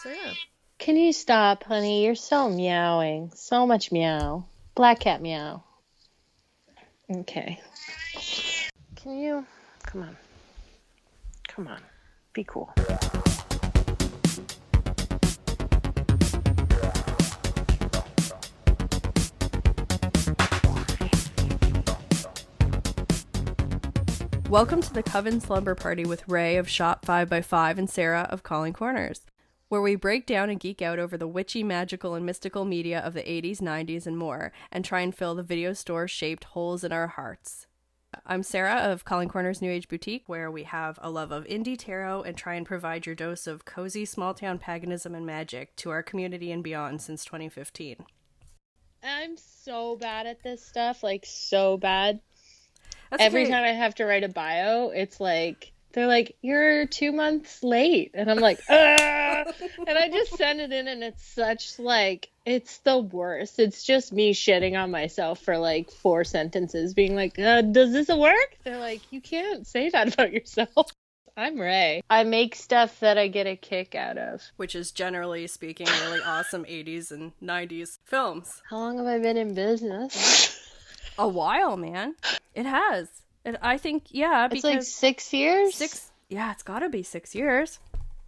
So yeah. Can you stop, honey? You're so meowing. So much meow. Black cat meow. Okay. Can you... Come on. Come on. Be cool. Welcome to the Coven Slumber Party with Ray of Shop 5x5 and Sarah of Calling Corners, where we break down and geek out over the witchy, magical, and mystical media of the 80s, 90s, and more, and try and fill the video store-shaped holes in our hearts. I'm Sarah of Calling Corners New Age Boutique, where we have a love of indie tarot and try and provide your dose of cozy small-town paganism and magic to our community and beyond since 2015. I'm so bad at this stuff, like so bad. That's Every okay. time I have to write a bio, it's like, they're like, you're 2 months late. And I'm like, ah! And I just send it in and it's such like, it's the worst. It's just me shitting on myself for like 4 sentences being like, does this work? They're like, you can't say that about yourself. I'm Ray. I make stuff that I get a kick out of. Which is generally speaking really awesome 80s and 90s films. How long have I been in business? A while, man. It has. I think, yeah, because... It's like 6 years? It's gotta be 6 years.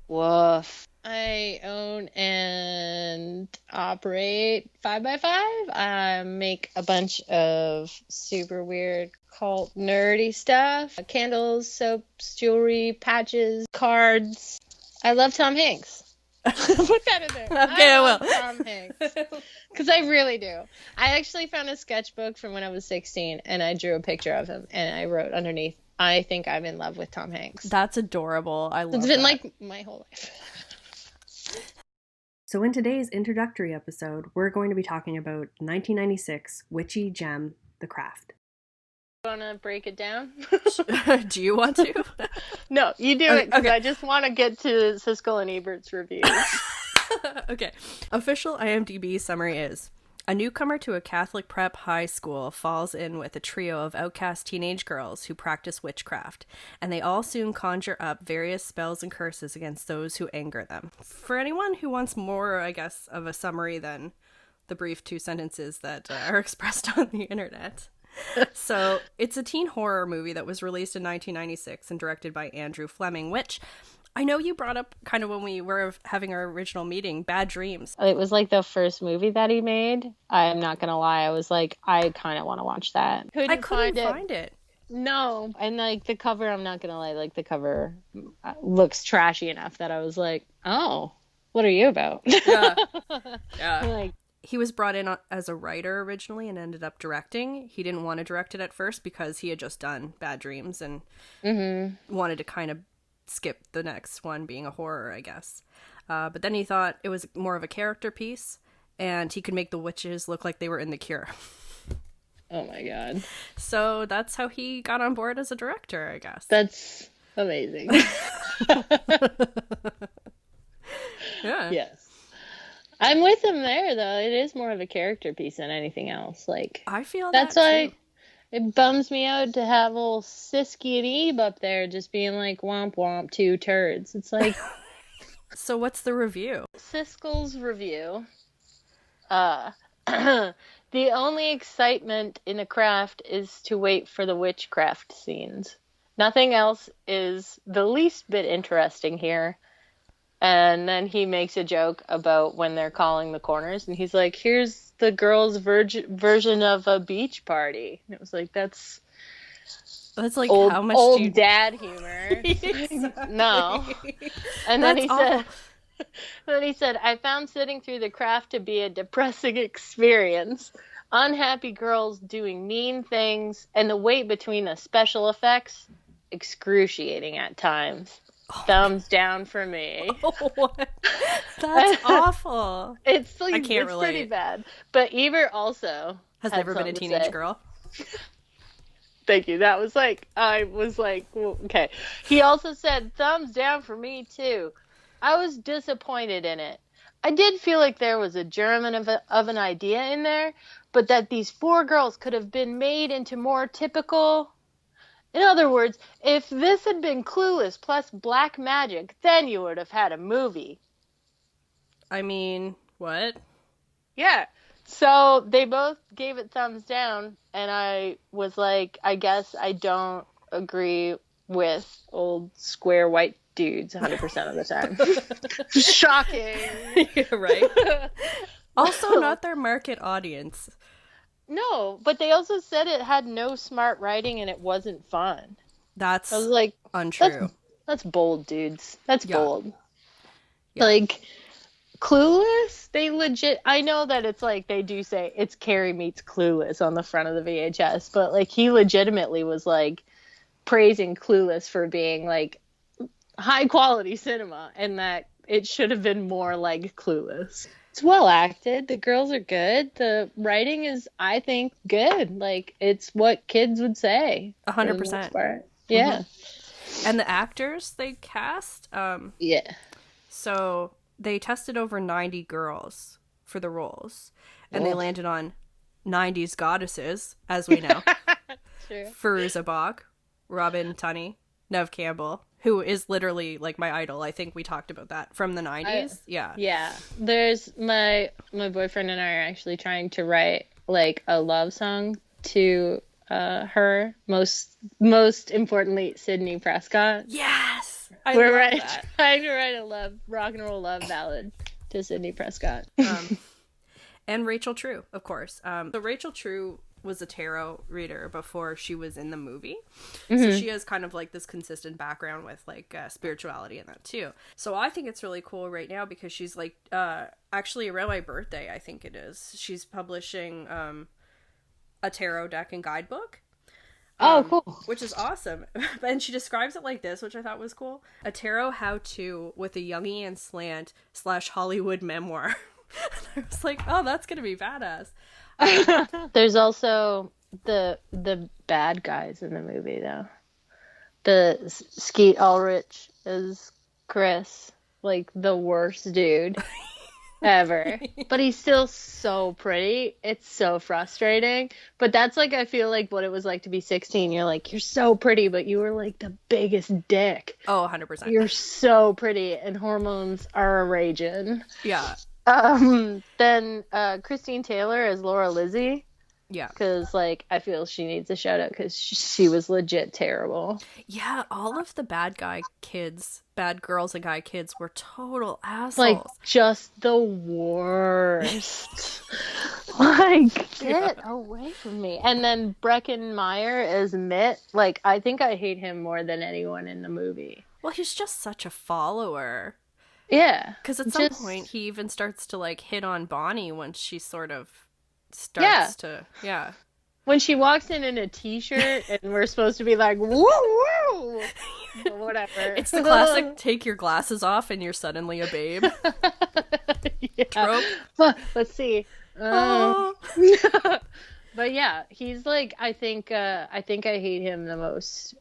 Woof. I own and operate 5x5. I make a bunch of super weird cult nerdy stuff. Candles, soaps, jewelry, patches, cards. I love Tom Hanks. Put that in there. Okay, I will. Tom Hanks. Because I really do. I actually found a sketchbook from when I was 16 and I drew a picture of him and I wrote underneath, I think I'm in love with Tom Hanks. That's adorable. I love it. It's been like my whole life. So in today's introductory episode, we're going to be talking about 1996 witchy gem, The Craft. Want to break it down? Do you want to? No, you do it, because okay. I just want to get to Siskel and Ebert's review. Okay. Official IMDb summary is: a newcomer to a Catholic prep high school falls in with a trio of outcast teenage girls who practice witchcraft, and they all soon conjure up various spells and curses against those who anger them. For anyone who wants more, I guess, of a summary than the brief 2 sentences that are expressed on the internet. So, it's a teen horror movie that was released in 1996 and directed by Andrew Fleming, which I know you brought up kind of when we were having our original meeting, Bad Dreams. It was like the first movie that he made. I'm not going to lie. I was like, I kind of want to watch that. I couldn't find it. No. And like the cover, I'm not going to lie, like the cover looks trashy enough that I was like, oh, what are you about? Yeah. Yeah. Like, he was brought in as a writer originally and ended up directing. He didn't want to direct it at first because he had just done Bad Dreams and wanted to kind of skip the next one being a horror, I guess. But then he thought it was more of a character piece and he could make the witches look like they were in The Cure. oh my God. So that's how he got on board as a director, I guess. That's amazing. Yeah. Yes. I'm with him there, though. It is more of a character piece than anything else. Like, I feel that's that why too. It bums me out to have old Sisky and Ebe up there just being like, womp womp, 2 turds. It's like... So what's the review? Siskel's review. The only excitement in a craft is to wait for the witchcraft scenes. Nothing else is the least bit interesting here. And then he makes a joke about when they're calling the corners, and he's like, here's the girls' version of a beach party. And it was like, that's like old, how much old dad humor. No. And then he said, I found sitting through the craft to be a depressing experience. Unhappy girls doing mean things, and the wait between the special effects, excruciating at times. Thumbs down for me. Oh, what? That's awful. It's like, I can't relate. Pretty bad. But Ebert also has never been a teenage girl. Thank you. That was like, I was like, well, okay. He also said, thumbs down for me too. I was disappointed in it. I did feel like there was a germ of an idea in there, but that these 4 girls could have been made into more typical... In other words, if this had been Clueless plus black magic, then you would have had a movie. I mean, what? Yeah. So they both gave it thumbs down, and I was like, I guess I don't agree with old square white dudes 100% of the time. Shocking. Yeah, right. Also, not their market audience. No, but they also said it had no smart writing and it wasn't fun. That's I was like, untrue. That's bold, dudes. That's bold. Yeah. Like, Clueless, they legit, I know that it's like, they do say it's Carrie meets Clueless on the front of the VHS, but like, he legitimately was like praising Clueless for being like high quality cinema, and that it should have been more like Clueless. It's well acted. The girls are good. The writing is, I think, good. Like, it's what kids would say. 100%. Yeah. Mm-hmm. And the actors they cast, yeah. So they tested over 90 girls for the roles, and they landed on 90s goddesses, as we know. True. Firuza Balk, Robin Tunney, Nev Campbell, who is literally like my idol. I think we talked about that from the 90s. Yeah. There's my boyfriend and I are actually trying to write like a love song to her. Most importantly, Sydney Prescott. Yes, We're trying to write a rock and roll love ballad to Sydney Prescott. And Rachel True, of course. So Rachel True was a tarot reader before she was in the movie. Mm-hmm. So she has kind of like this consistent background with like spirituality and that too. So I think it's really cool right now because she's like actually around my birthday, I think it is. She's publishing a tarot deck and guidebook. Cool. Which is awesome. And she describes it like this, which I thought was cool. A tarot how-to with a Jungian slant / Hollywood memoir. And I was like, oh, that's going to be badass. There's also the bad guys in the movie, though. The Skeet Ulrich is Chris, like the worst dude ever. But he's still so pretty. It's so frustrating. But that's like, I feel like what it was like to be 16. You're like, you're so pretty, but you were like the biggest dick. Oh, 100%. You're so pretty, and hormones are a raging. Yeah. Then Christine Taylor as Laura Lizzie. Yeah. Because, like, I feel she needs a shout out because she was legit terrible. Yeah, all of the bad girls and guy kids were total assholes. Like, just the worst. Like, get away from me. And then Brecken Meyer as Mitt. Like, I think I hate him more than anyone in the movie. Well, he's just such a follower. Yeah. Because at some point, he even starts to, like, hit on Bonnie when she sort of starts to... Yeah. When she walks in a t-shirt and we're supposed to be like, woo, woo! Or whatever. It's the classic, take your glasses off and you're suddenly a babe. Yeah. Trope. Well, let's see. But yeah, he's like, I think I hate him the most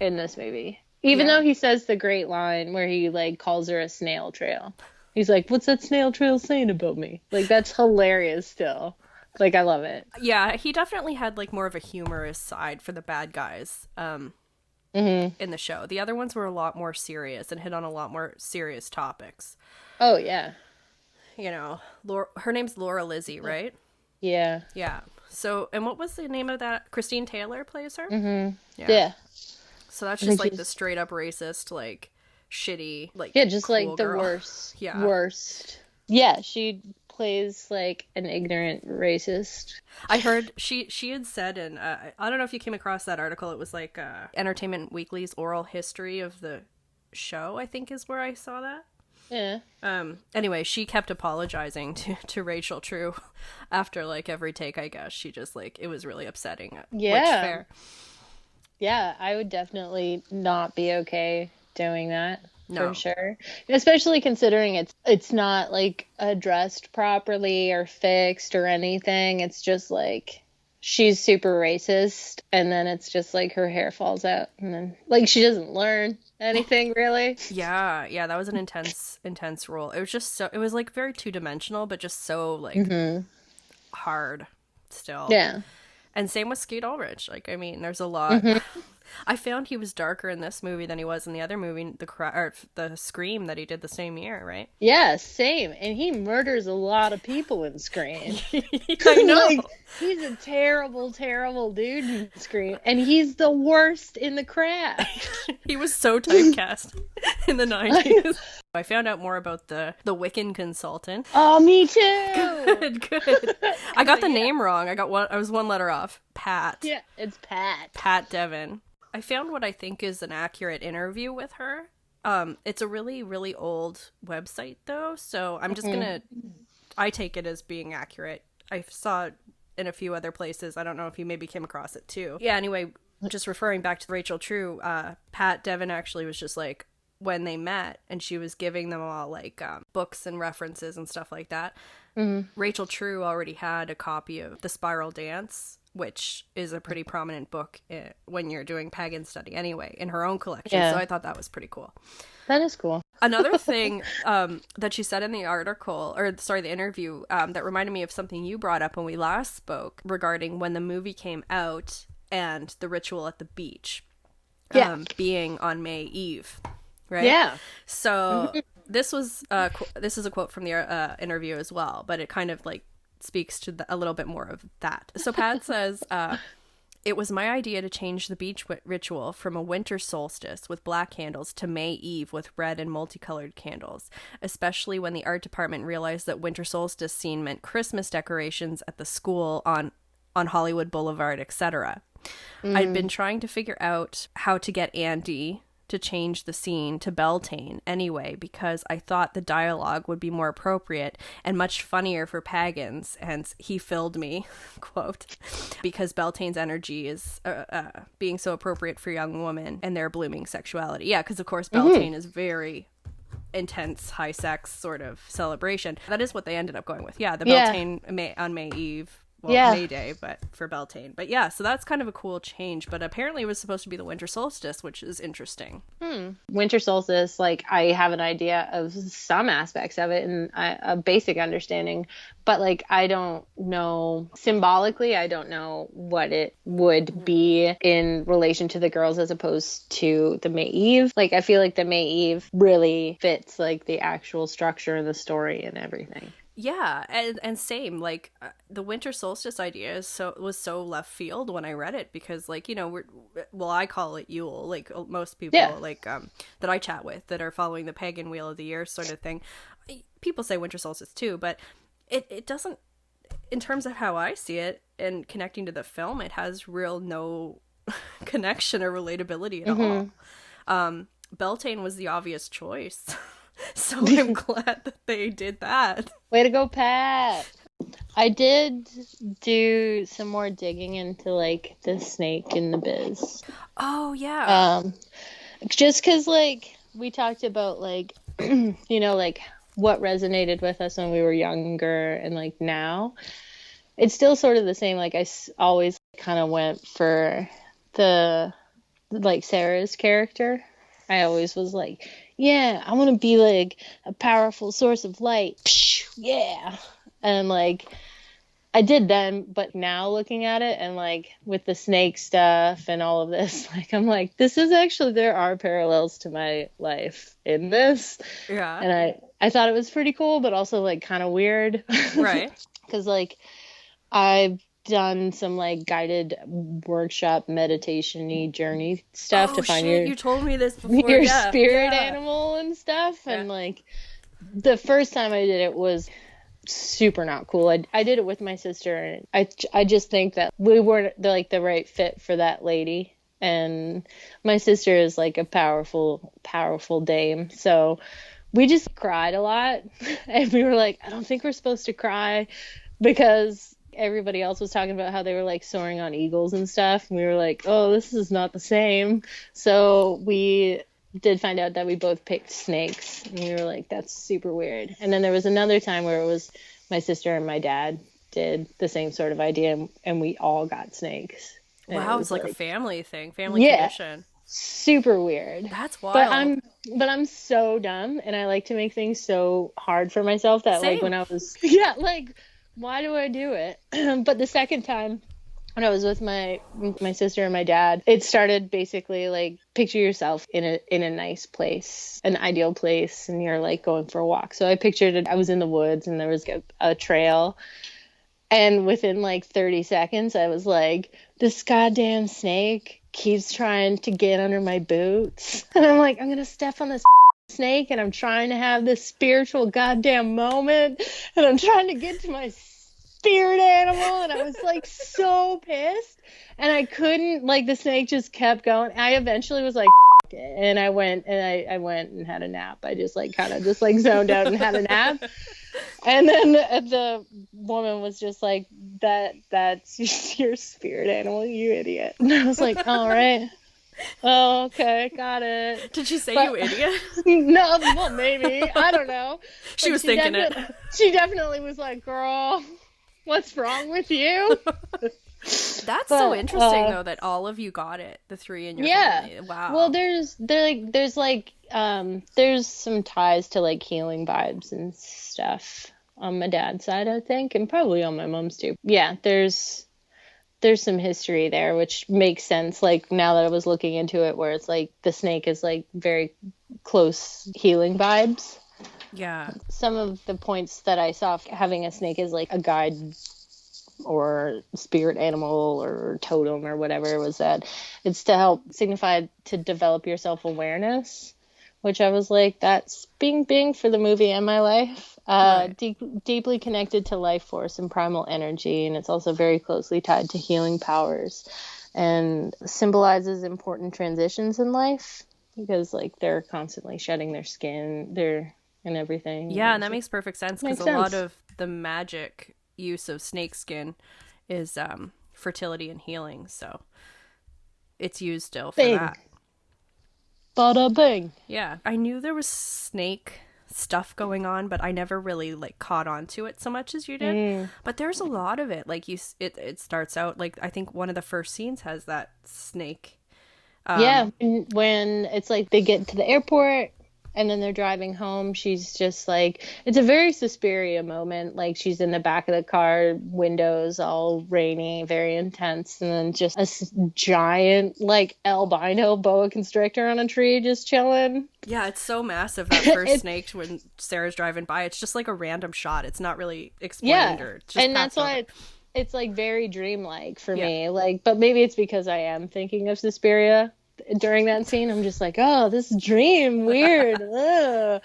in this movie. Even though he says the great line where he, like, calls her a snail trail. He's like, what's that snail trail saying about me? Like, that's hilarious still. Like, I love it. Yeah, he definitely had, like, more of a humorous side for the bad guys in the show. The other ones were a lot more serious and hit on a lot more serious topics. Oh, yeah. You know, her name's Laura Lizzie, right? Yeah. Yeah. So, and what was the name of that? Christine Taylor plays her? Mm-hmm. Yeah. So that's just, like, the straight up racist, like, shitty, like, yeah, just, cool like, the girl. worst. Yeah, she plays, like, an ignorant racist. I heard she had said, and I don't know if you came across that article, it was, like, Entertainment Weekly's oral history of the show, I think is where I saw that. Yeah. Anyway, she kept apologizing to Rachel True after, like, every take, I guess. She just, like, it was really upsetting. Yeah. Which, fair. Yeah, I would definitely not be okay doing that. No. For sure. Especially considering it's not, like, addressed properly or fixed or anything. It's just, like, she's super racist, and then it's just, like, her hair falls out, and then, like, she doesn't learn anything, really. Yeah, that was an intense role. It was just so, it was, like, very two-dimensional, but just so, like, hard still. Yeah. And same with Skeet Ulrich. Like, I mean, there's a lot. I found he was darker in this movie than he was in the other movie, the Scream that he did the same year, right? Yeah, same. And he murders a lot of people in Scream. I know. Like, he's a terrible, terrible dude in Scream. And he's the worst in The Craft. He was so typecast in the 90s. I found out more about the Wiccan consultant. Oh, me too. Good. I got the name wrong. I was one letter off. Pat. Yeah, it's Pat. Pat Devon. I found what I think is an accurate interview with her. It's a really, really old website, though, so I'm just gonna... I take it as being accurate. I saw it in a few other places. I don't know if you maybe came across it, too. Yeah, anyway, just referring back to Rachel True, Pat Devon actually was just like, when they met, and she was giving them all, like, books and references and stuff like that, Rachel True already had a copy of The Spiral Dance, which is a pretty prominent book when you're doing pagan study anyway, in her own collection. Yeah. So I thought that was pretty cool. That is cool. Another thing that she said in the the interview, that reminded me of something you brought up when we last spoke regarding when the movie came out and the ritual at the beach being on May Eve, right? Yeah. So this is a quote from the interview as well, but it kind of like speaks to a little bit more of that. So Pat says, it was my idea to change the beach ritual from a winter solstice with black candles to May Eve with red and multicolored candles, especially when the art department realized that winter solstice scene meant Christmas decorations at the school on Hollywood Boulevard, etc. I'd been trying to figure out how to get Andy to change the scene to Beltane anyway, because I thought the dialogue would be more appropriate and much funnier for pagans, and he filled me, quote, because Beltane's energy is being so appropriate for young women and their blooming sexuality. Yeah, because of course Beltane is very intense, high sex sort of celebration. That is what they ended up going with. Yeah, the Beltane on May Eve. Well, May Day, but for Beltane. But yeah, so that's kind of a cool change. But apparently it was supposed to be the winter solstice, which is interesting. Winter solstice, like, I have an idea of some aspects of it and a basic understanding. But, like, I don't know, symbolically, I don't know what it would be in relation to the girls as opposed to the May Eve. Like, I feel like the May Eve really fits, like, the actual structure and the story and everything. Yeah, and same, like, the winter solstice idea was so left field when I read it, because, like, you know, I call it Yule, like most people, like, that I chat with that are following the pagan wheel of the year sort of thing. People say winter solstice too, but it doesn't, in terms of how I see it and connecting to the film, it has no connection or relatability at all. Beltane was the obvious choice. So I'm glad that they did that. Way to go, Pat! I did do some more digging into, like, the snake in the biz. Oh, yeah. Just because, like, we talked about, like, you know, like, what resonated with us when we were younger and, like, now. It's still sort of the same. Like, I always kind of went for like, Sarah's character. I always was like, yeah, I want to be, like, a powerful source of light. Yeah. And, like, I did then, but now looking at it and, like, with the snake stuff and all of this, like, I'm like, this is actually, there are parallels to my life in this. Yeah. And I thought it was pretty cool, but also, like, kind of weird. Right. Because, like, I've done some, like, guided workshop meditation-y journey stuff to find you told me this before. Your spirit animal and stuff. And, like, the first time I did it was super not cool. I did it with my sister, and I just think that we weren't, like, the right fit for that lady. And my sister is, like, a powerful dame, so we just cried a lot. And we were like, I don't think we're supposed to cry, because everybody else was talking about how they were, like, soaring on eagles and stuff. And we were like, oh, this is not the same. So we did find out that we both picked snakes. And we were like, that's super weird. And then there was another time where it was my sister and my dad did the same sort of idea, and we all got snakes. Wow, it's like a family thing, family tradition. Super weird. That's wild. But I'm so dumb, and I like to make things so hard for myself that, like, when I was, like, why do I do it? But the second time when I was with my sister and my dad, it started basically like picture yourself in a nice place, an ideal place, and you're like going for a walk. So I pictured it. I was in the woods and there was a trail, and within like 30 seconds, I was like, this goddamn snake keeps trying to get under my boots, and I'm like, I'm gonna step on this snake, and I'm trying to have this spiritual goddamn moment, and I'm trying to get to my spirit animal, and I was like so pissed, and I couldn't, like, the snake just kept going. I eventually was like, it, and I went and had a nap. I just like kind of just like zoned out and had a nap, and then the woman was just like, that's your spirit animal, you idiot. And I was like, all right. Oh, okay, got it. Did she say you idiot? No, well, maybe. I don't know. She was thinking it. She definitely was like, girl, what's wrong with you? That's so interesting, though, that all of you got it, the three in your family. Wow. Well, there's some ties to like healing vibes and stuff on my dad's side, I think, and probably on my mom's too. Yeah, there's some history there, which makes sense. Like now that I was looking into it, where it's like the snake is like very close healing vibes. Yeah. Some of the points that I saw having a snake as like a guide or spirit animal or totem or whatever was that it's to help signify to develop your self-awareness, which I was like, that's bing for the movie and my life. Right. Deeply connected to life force and primal energy, and it's also very closely tied to healing powers and symbolizes important transitions in life because like they're constantly shedding their skin and everything. Yeah, and that makes perfect sense because a lot of the magic use of snake skin is fertility and healing, so it's used still for that. Bada bing. Yeah, I knew there was snake stuff going on, but I never really like caught on to it so much as you did. But there's a lot of it. Like it starts out like I think one of the first scenes has that snake. Yeah, when it's like they get to the airport and then they're driving home, she's just like, it's a very Suspiria moment. Like she's in the back of the car, windows all rainy, very intense, and then just a giant like albino boa constrictor on a tree just chilling. Yeah, it's so massive, that first snake when Sarah's driving by. It's just like a random shot. It's not really explained or just and that's why it's like very dreamlike for me. Like, but maybe it's because I am thinking of Suspiria during that scene. I'm just like, oh, this dream, weird.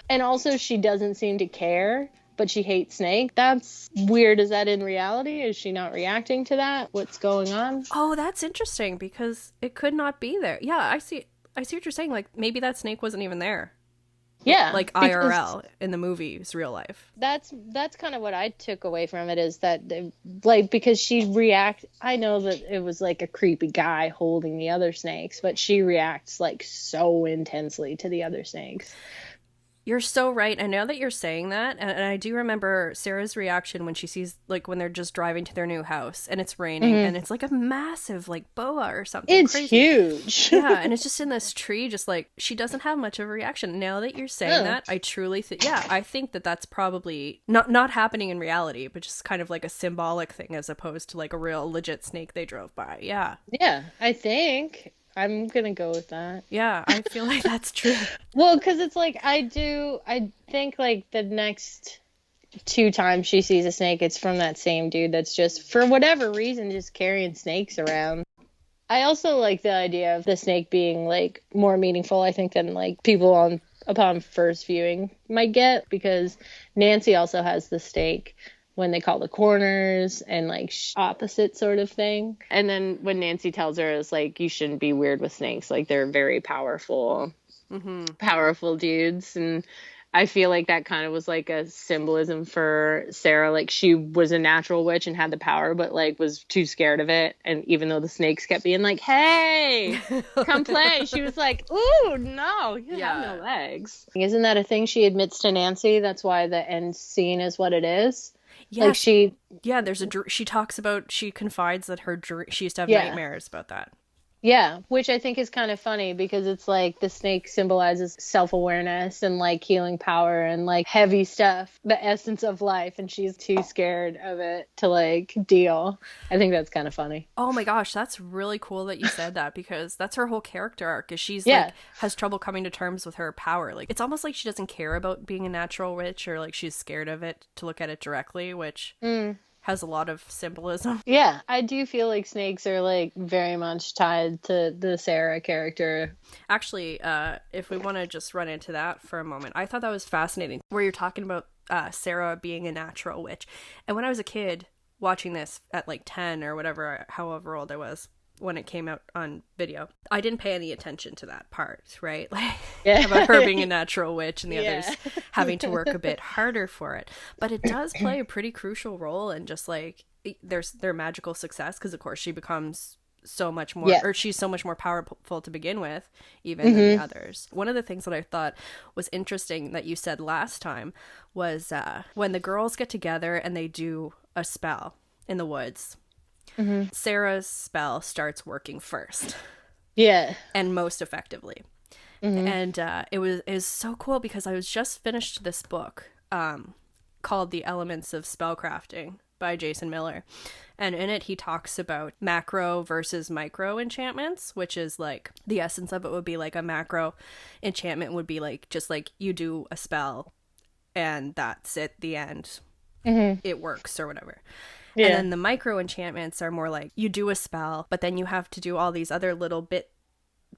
And also she doesn't seem to care, but she hates Snake. That's weird. Is that in reality? Is she not reacting to that? What's going on? Oh, that's interesting because it could not be there. Yeah, I see what you're saying. Like maybe that snake wasn't even there. Yeah, like IRL in the movie's real life. That's kind of what I took away from it, is that like, because she I know that it was like a creepy guy holding the other snakes, but she reacts like so intensely to the other snakes. You're so right. And now that you're saying that, and I do remember Sarah's reaction when she sees, like, when they're just driving to their new house and it's raining and it's like a massive, like, boa or something. It's crazy. Huge. Yeah, and it's just in this tree, just like, she doesn't have much of a reaction. Now that you're saying that, I truly think, I think that that's probably not happening in reality, but just kind of like a symbolic thing as opposed to like a real legit snake they drove by. Yeah. Yeah, I think. I'm gonna go with that. Yeah, I feel like that's true. Well, because it's like, I think like the next 2 times she sees a snake, it's from that same dude that's just, for whatever reason, just carrying snakes around. I also like the idea of the snake being like more meaningful, I think, than like people upon first viewing might get, because Nancy also has the stake when they call the corners and like opposite sort of thing. And then when Nancy tells her, it's like, you shouldn't be weird with snakes. Like, they're very powerful, powerful dudes. And I feel like that kind of was like a symbolism for Sarah. Like, she was a natural witch and had the power, but like was too scared of it. And even though the snakes kept being like, hey, come play, she was like, ooh, no, you have no legs. Isn't that a thing she admits to Nancy? That's why the end scene is what it is. Yeah, like there's she talks about, she confides that she used to have nightmares about that. Yeah, which I think is kind of funny because it's like the snake symbolizes self-awareness and like healing power and like heavy stuff, the essence of life, and she's too scared of it to like deal. I think that's kind of funny. Oh my gosh, that's really cool that you said that, because that's her whole character arc, is she's like Yeah. has trouble coming to terms with her power. Like it's almost like she doesn't care about being a natural witch, or like she's scared of it to look at it directly, which has a lot of symbolism. Yeah, I do feel like snakes are like very much tied to the Sarah character. Actually, if we want to just run into that for a moment, I thought that was fascinating, where you're talking about Sarah being a natural witch. And when I was a kid watching this at like 10 or whatever, however old I was when it came out on video, I didn't pay any attention to that part, right? Like Yeah. about her being a natural witch and the Yeah. others having to work a bit harder for it. But it does play a pretty crucial role in just like their magical success, because of course she becomes so much more, Yeah. or she's so much more powerful to begin with even than the others. One of the things that I thought was interesting that you said last time was when the girls get together and they do a spell in the woods, Sarah's spell starts working first Yeah. and most effectively. And it was so cool because I was just finished this book called The Elements of Spellcrafting by Jason Miller. And in it, he talks about macro versus micro enchantments, which is like the essence of it would be like a macro enchantment would be like just like you do a spell and that's it, the end. It works or whatever. Yeah. And then the micro enchantments are more like you do a spell, but then you have to do all these other little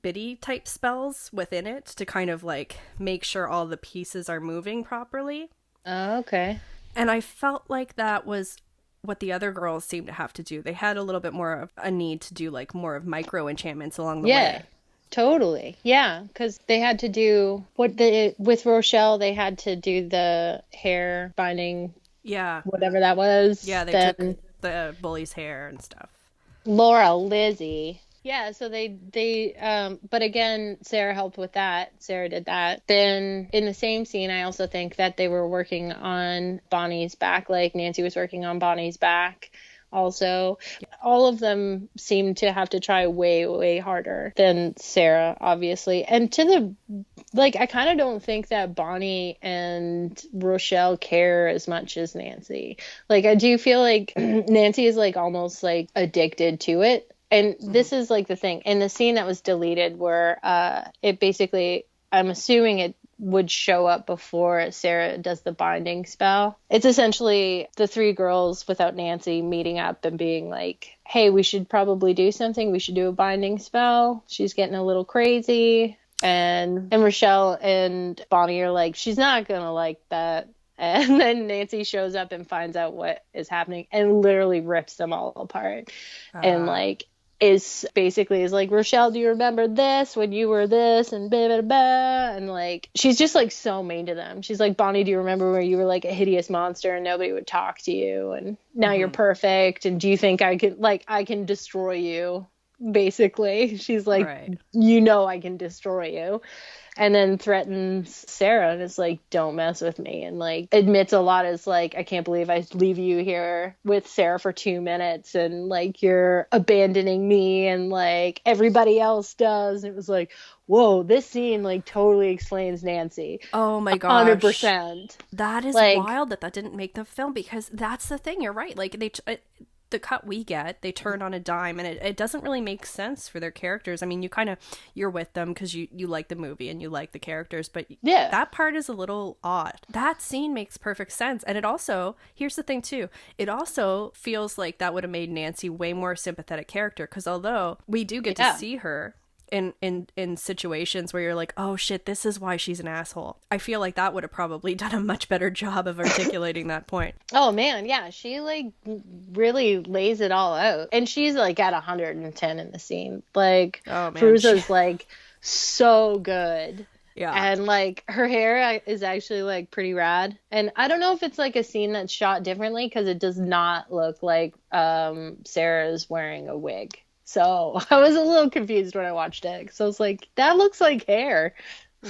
bitty type spells within it to kind of like make sure all the pieces are moving properly. Oh, okay. And I felt like that was what the other girls seemed to have to do. They had a little bit more of a need to do like more of micro enchantments along the Yeah. way. Totally. Yeah, because they had to do with Rochelle, they had to do the hair binding, Yeah. whatever that was. Yeah, they Then took the bully's hair and stuff. Laura, Lizzie. Yeah, so but again, Sarah helped with that. Sarah did that. Then in the same scene, I also think that they were working on Bonnie's back, like Nancy was working on Bonnie's back. Also, all of them seem to have to try way, way harder than Sarah, obviously. And I kind of don't think that Bonnie and Rochelle care as much as Nancy. Like, I do feel like Nancy is like almost like addicted to it. And this is like the thing in the scene that was deleted where it basically, I'm assuming it would show up before Sarah does the binding spell. It's essentially the three girls without Nancy meeting up and being like, hey, we should probably do something. We should do a binding spell. She's getting a little crazy. And Rochelle and Bonnie are like, she's not going to like that. And then Nancy shows up and finds out what is happening and literally rips them all apart. And like, is like, Rochelle, do you remember this when you were this and blah, blah, blah. And like, she's just like so mean to them. She's like, Bonnie, do you remember where you were like a hideous monster and nobody would talk to you and now you're perfect, and do you think I can destroy you? Basically, she's like, Right. You know, I can destroy you. And then threatens Sarah and is like, don't mess with me. And like admits a lot as like, I can't believe I leave you here with Sarah for 2 minutes and like you're abandoning me and like everybody else does. And it was like, whoa, this scene like totally explains Nancy. Oh my gosh. 100%. That is Like, wild that didn't make the film, because that's the thing. You're right. Like the cut we get, they turn on a dime, and it doesn't really make sense for their characters. I mean, you're with them because you like the movie and you like the characters, but Yeah. that part is a little odd. That scene makes perfect sense. And it also, here's the thing too, it also feels like that would have made Nancy way more sympathetic character, because although we do get to see her in situations where you're like, oh shit, this is why she's an asshole, I feel like that would have probably done a much better job of articulating that point. Oh man, yeah, she like really lays it all out, and she's like at 110 in the scene. Like, Oh man, Fruza's like so good. yeah. And like her hair is actually like pretty rad. And I don't know if it's like a scene that's shot differently, because it does not look like Sarah's wearing a wig. So I was a little confused when I watched it, because I was like, that looks like hair.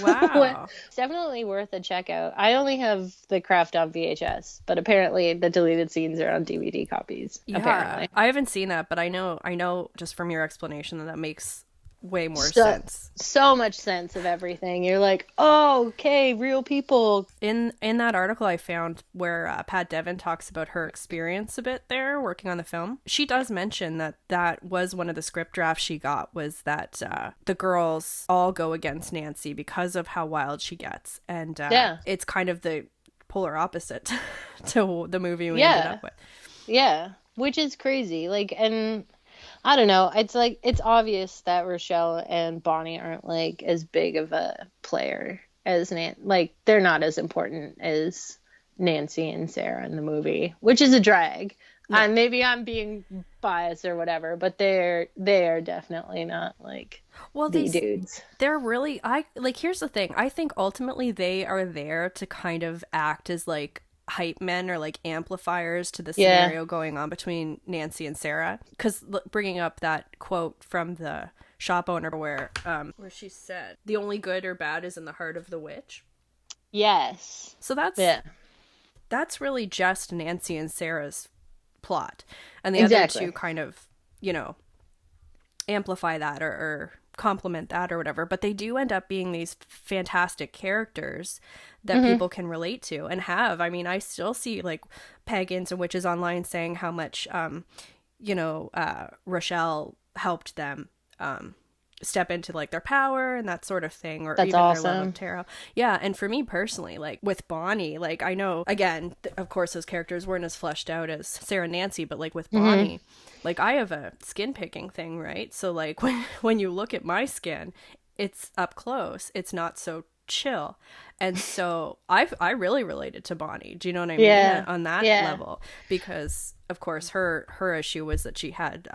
Wow. It's definitely worth a check out. I only have The Craft on VHS, but apparently the deleted scenes are on DVD copies. Yeah, apparently. I haven't seen that, but I know just from your explanation that makes way more sense. So much sense of everything. You're like, oh, okay, real people. In that article I found where Pat Devin talks about her experience a bit there working on the film, she does mention that was one of the script drafts she got, was that the girls all go against Nancy because of how wild she gets, and it's kind of the polar opposite to the movie we ended up with. Yeah, which is crazy. Like, and I don't know. It's like, it's obvious that Rochelle and Bonnie aren't like as big of a player as like they're not as important as Nancy and Sarah in the movie, which is a drag. Yeah. And maybe I'm being biased or whatever, but they are definitely not like the dudes. They're really, here's the thing. I think ultimately they are there to kind of act as like hype men or like amplifiers to the scenario going on between Nancy and Sarah, because bringing up that quote from the shop owner where she said the only good or bad is in the heart of the witch. Yes. So that's really just Nancy and Sarah's plot, and the other two kind of, you know, amplify that or complement that or whatever, but they do end up being these fantastic characters that people can relate to and have. I mean, I still see like pagans and witches online saying how much Rochelle helped them step into like their power and that sort of thing, or even awesome. Their love of tarot. Yeah, and for me personally, like with Bonnie, like I know again, of course those characters weren't as fleshed out as Sarah and Nancy, but like with Bonnie, like I have a skin picking thing, right? So like when you look at my skin, it's up close, it's not so chill, and so I really related to Bonnie. Do you know what I mean? On that level, because of course her issue was that she had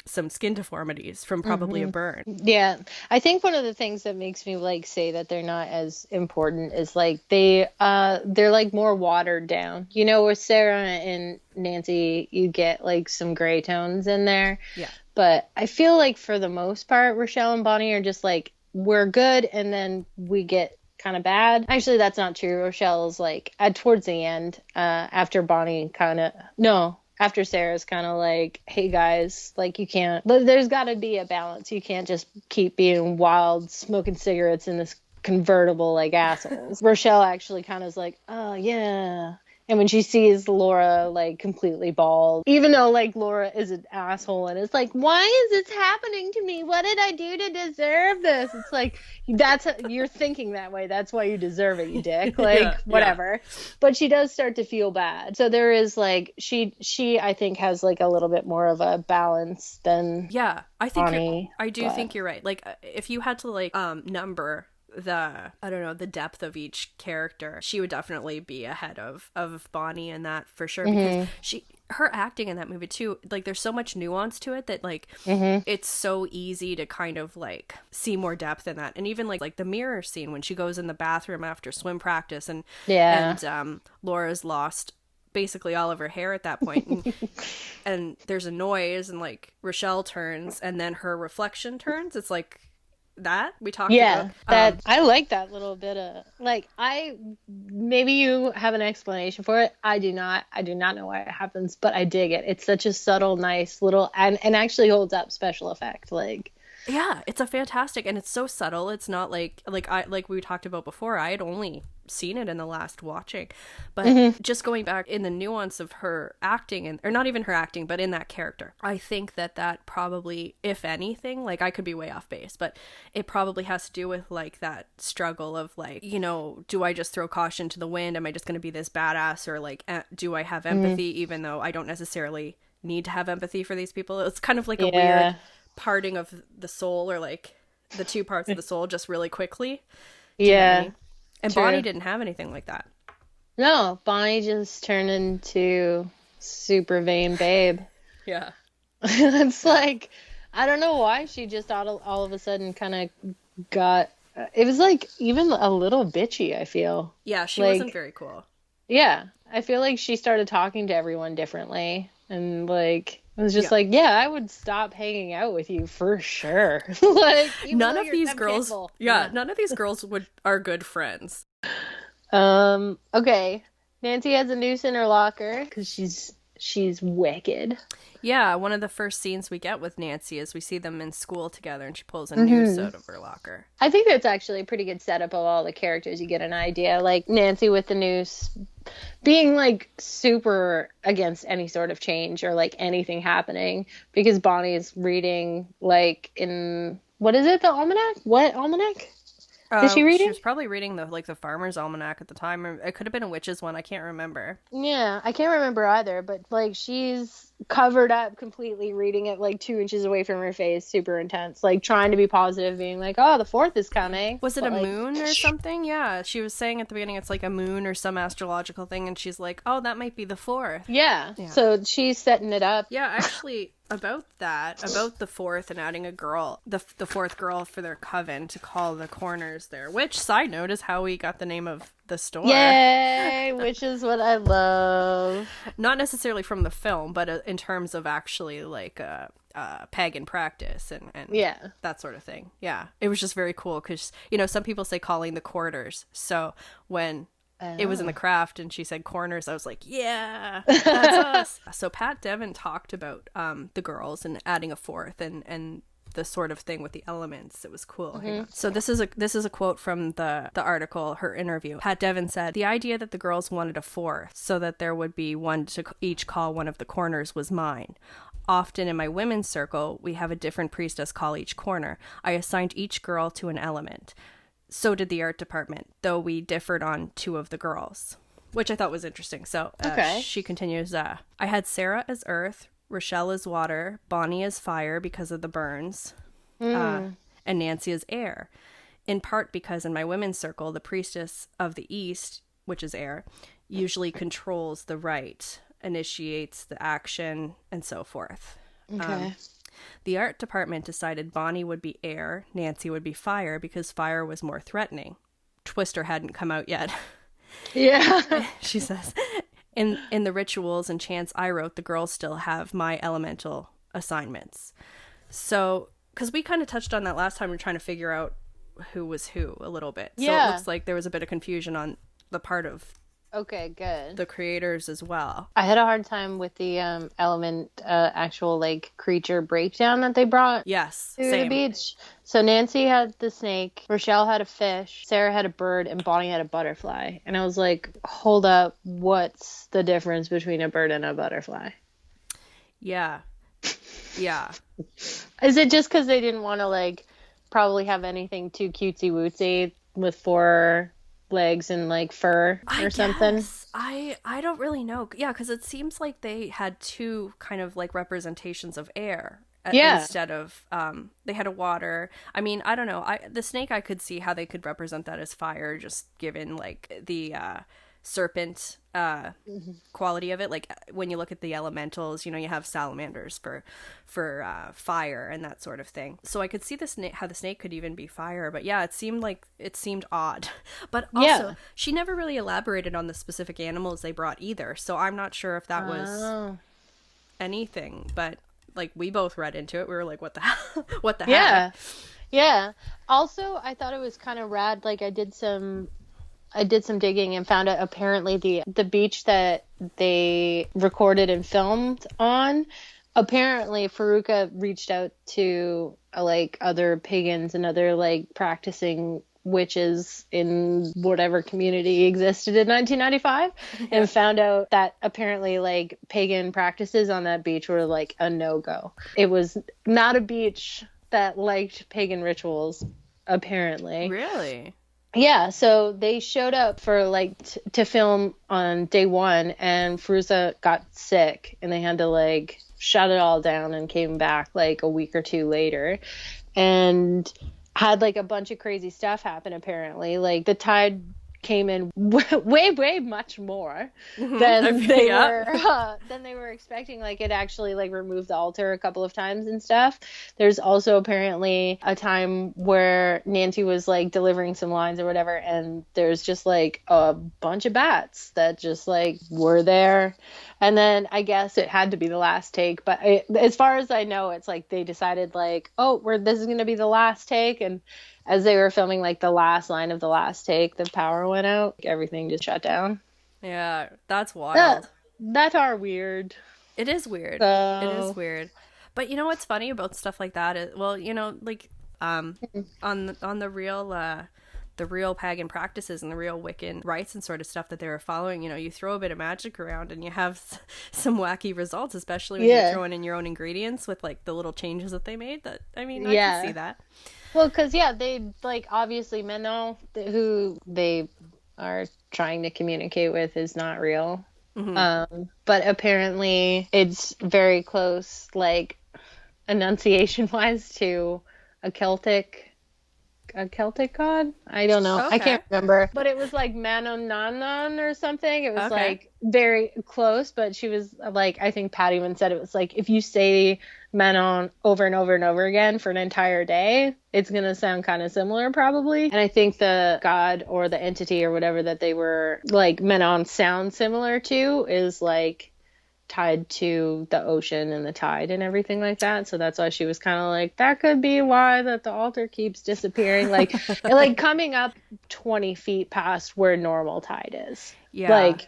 some skin deformities from probably a burn. Yeah, I think one of the things that makes me like say that they're not as important is like they're like more watered down. You know, with Sarah and Nancy, you get like some gray tones in there. Yeah. But I feel like for the most part, Rochelle and Bonnie are just like, we're good, and then we get kind of bad. Actually, that's not true. Rochelle's like towards the end, after Sarah's kind of like, hey guys, like you can't, there's got to be a balance. You can't just keep being wild, smoking cigarettes in this convertible like assholes. Rochelle actually kind of is like, oh yeah. And when she sees Laura like completely bald, even though like Laura is an asshole and it's like, why is this happening to me? What did I do to deserve this? It's like, you're thinking that way. That's why you deserve it, you dick. Like whatever. Yeah. But she does start to feel bad. So there is like, she I think has like a little bit more of a balance than I think I think you're right. Like if you had to like number the depth of each character, she would definitely be ahead of Bonnie in that for sure, because her acting in that movie too, like there's so much nuance to it that like it's so easy to kind of like see more depth in that. And even like the mirror scene when she goes in the bathroom after swim practice and Laura's lost basically all of her hair at that point, and there's a noise and like Rochelle turns and then her reflection turns. It's like that we talked about. That I like that little bit of like, maybe you have an explanation for it. I do not know why it happens, but I dig it. It's such a subtle, nice little and actually holds up special effect. Like, yeah, it's a fantastic, and it's so subtle. It's not like we talked about before. I had only seen it in the last watching, but just going back in the nuance of her acting, or not even her acting, but in that character, I think that probably, if anything, like I could be way off base, but it probably has to do with like that struggle of like, you know, do I just throw caution to the wind? Am I just going to be this badass, or like do I have empathy even though I don't necessarily need to have empathy for these people? It's kind of like a weird parting of the soul, or like the two parts of the soul just really quickly. You know what I mean? And true. Bonnie didn't have anything like that. No, Bonnie just turned into super vain babe. Yeah. It's like, I don't know why she just all of a sudden kind of got, it was like even a little bitchy, I feel. Yeah, she like, wasn't very cool. Yeah, I feel like she started talking to everyone differently, and like It was just like, yeah, I would stop hanging out with you for sure. Like, none of these girls, none of these girls are good friends. Okay. Nancy has a noose in her locker because she's wicked. Yeah, one of the first scenes we get with Nancy is we see them in school together and she pulls a noose out of her locker. I think that's actually a pretty good setup of all the characters. You get an idea. Like Nancy with the noose being like super against any sort of change or like anything happening because Bonnie is reading like in, what is it, the almanac? What almanac? Is she reading? She was probably reading the Farmer's Almanac at the time. Or it could have been a witch's one. I can't remember. Yeah, I can't remember either. But like she's covered up completely, reading it like 2 inches away from her face, super intense, like trying to be positive, being like, "Oh, the 4th is coming." Was it a moon or something? Yeah, she was saying at the beginning it's like a moon or some astrological thing, and she's like, "Oh, that might be the 4th." Yeah. So she's setting it up. Yeah, actually. About the 4th and adding a girl, the 4th girl for their coven to call the corners there, which, side note, is how we got the name of the store. Yay, which is what I love. Not necessarily from the film, but in terms of actually like pagan practice and that sort of thing. Yeah, it was just very cool because, you know, some people say calling the quarters. So when it was in the craft and she said corners, I was like, yeah, that's us. So Pat Devin talked about the girls and adding a 4th and the sort of thing with the elements. It was cool. So this is a quote from the article, her interview. Pat Devin said, "The idea that the girls wanted a 4th so that there would be one to each call one of the corners was mine. Often in my women's circle, we have a different priestess call each corner. I assigned each girl to an element. So did the art department, though we differed on 2 of the girls," which I thought was interesting. So she continues, I had Sarah as earth, Rochelle as water, Bonnie as fire because of the burns, and Nancy as air, in part because in my women's circle, the priestess of the East, which is air, usually controls the rite, initiates the action, and so forth. Okay. The art department decided Bonnie would be air, Nancy would be fire because fire was more threatening. Twister hadn't come out yet. Yeah. She says, in the rituals and chants I wrote, the girls still have my elemental assignments. So, because we kind of touched on that last time, we were trying to figure out who was who a little bit. So it looks like there was a bit of confusion on the part of the creators as well. I had a hard time with the element actual like creature breakdown that they brought to the beach. So Nancy had the snake, Rochelle had a fish, Sarah had a bird, and Bonnie had a butterfly. And I was like, hold up, what's the difference between a bird and a butterfly? Yeah. Is it just because they didn't want to like probably have anything too cutesy wootsy with 4 legs and like fur or something? I don't really know. Yeah, because it seems like they had 2 kind of like representations of air instead of they had a water. I mean, I don't know. The snake, I could see how they could represent that as fire, just given like the serpent quality of it. Like when you look at the elementals, you know, you have salamanders for fire and that sort of thing. So I could see how the snake could even be fire. But yeah, it seemed odd. But also, she never really elaborated on the specific animals they brought either. So I'm not sure if that was anything. But like we both read into it. We were like, what the hell? What the heck? Yeah. Also, I thought it was kind of rad. Like I did some digging and found out apparently the beach that they recorded and filmed on, apparently Faruka reached out to like other pagans and other like practicing witches in whatever community existed in 1995 and found out that apparently like pagan practices on that beach were like a no-go. It was not a beach that liked pagan rituals, apparently. Really? Yeah, so they showed up for like to film on day 1, and Fruza got sick, and they had to like shut it all down and came back like a week or 2 later, and had like a bunch of crazy stuff happen. Apparently, like the tide came in way much more than they were expecting. Like, it actually like removed the altar a couple of times and stuff. There's also apparently a time where Nancy was like delivering some lines or whatever, and there's just like a bunch of bats that just like were there. And then I guess it had to be the last take, but as far as I know, it's like they decided like, oh, this is going to be the last take. And as they were filming like the last line of the last take, the power went out. Everything just shut down. Yeah, that's wild. That's weird. It is weird. So... It is weird. But you know what's funny about stuff like that is, well, you know, like on the real pagan practices and the real Wiccan rites and sort of stuff that they were following, you know, you throw a bit of magic around and you have some wacky results, especially when you're throwing in your own ingredients with like the little changes that they made. That, I mean, I can see that. Well, because they like, obviously Menno, who they are trying to communicate with, is not real. But apparently it's very close, like enunciation wise, to a Celtic god. I don't know. Okay. I can't remember. But it was like Manonnanan or something. It was like very close, but she was like, I think Pat even said it was like, if you say Manon over and over and over again for an entire day, it's going to sound kind of similar probably. And I think the god or the entity or whatever that they were like Manon sound similar to is like tied to the ocean and the tide and everything like that. So that's why she was kind of like, that could be why that the altar keeps disappearing, like like coming up 20 feet past where normal tide is. Like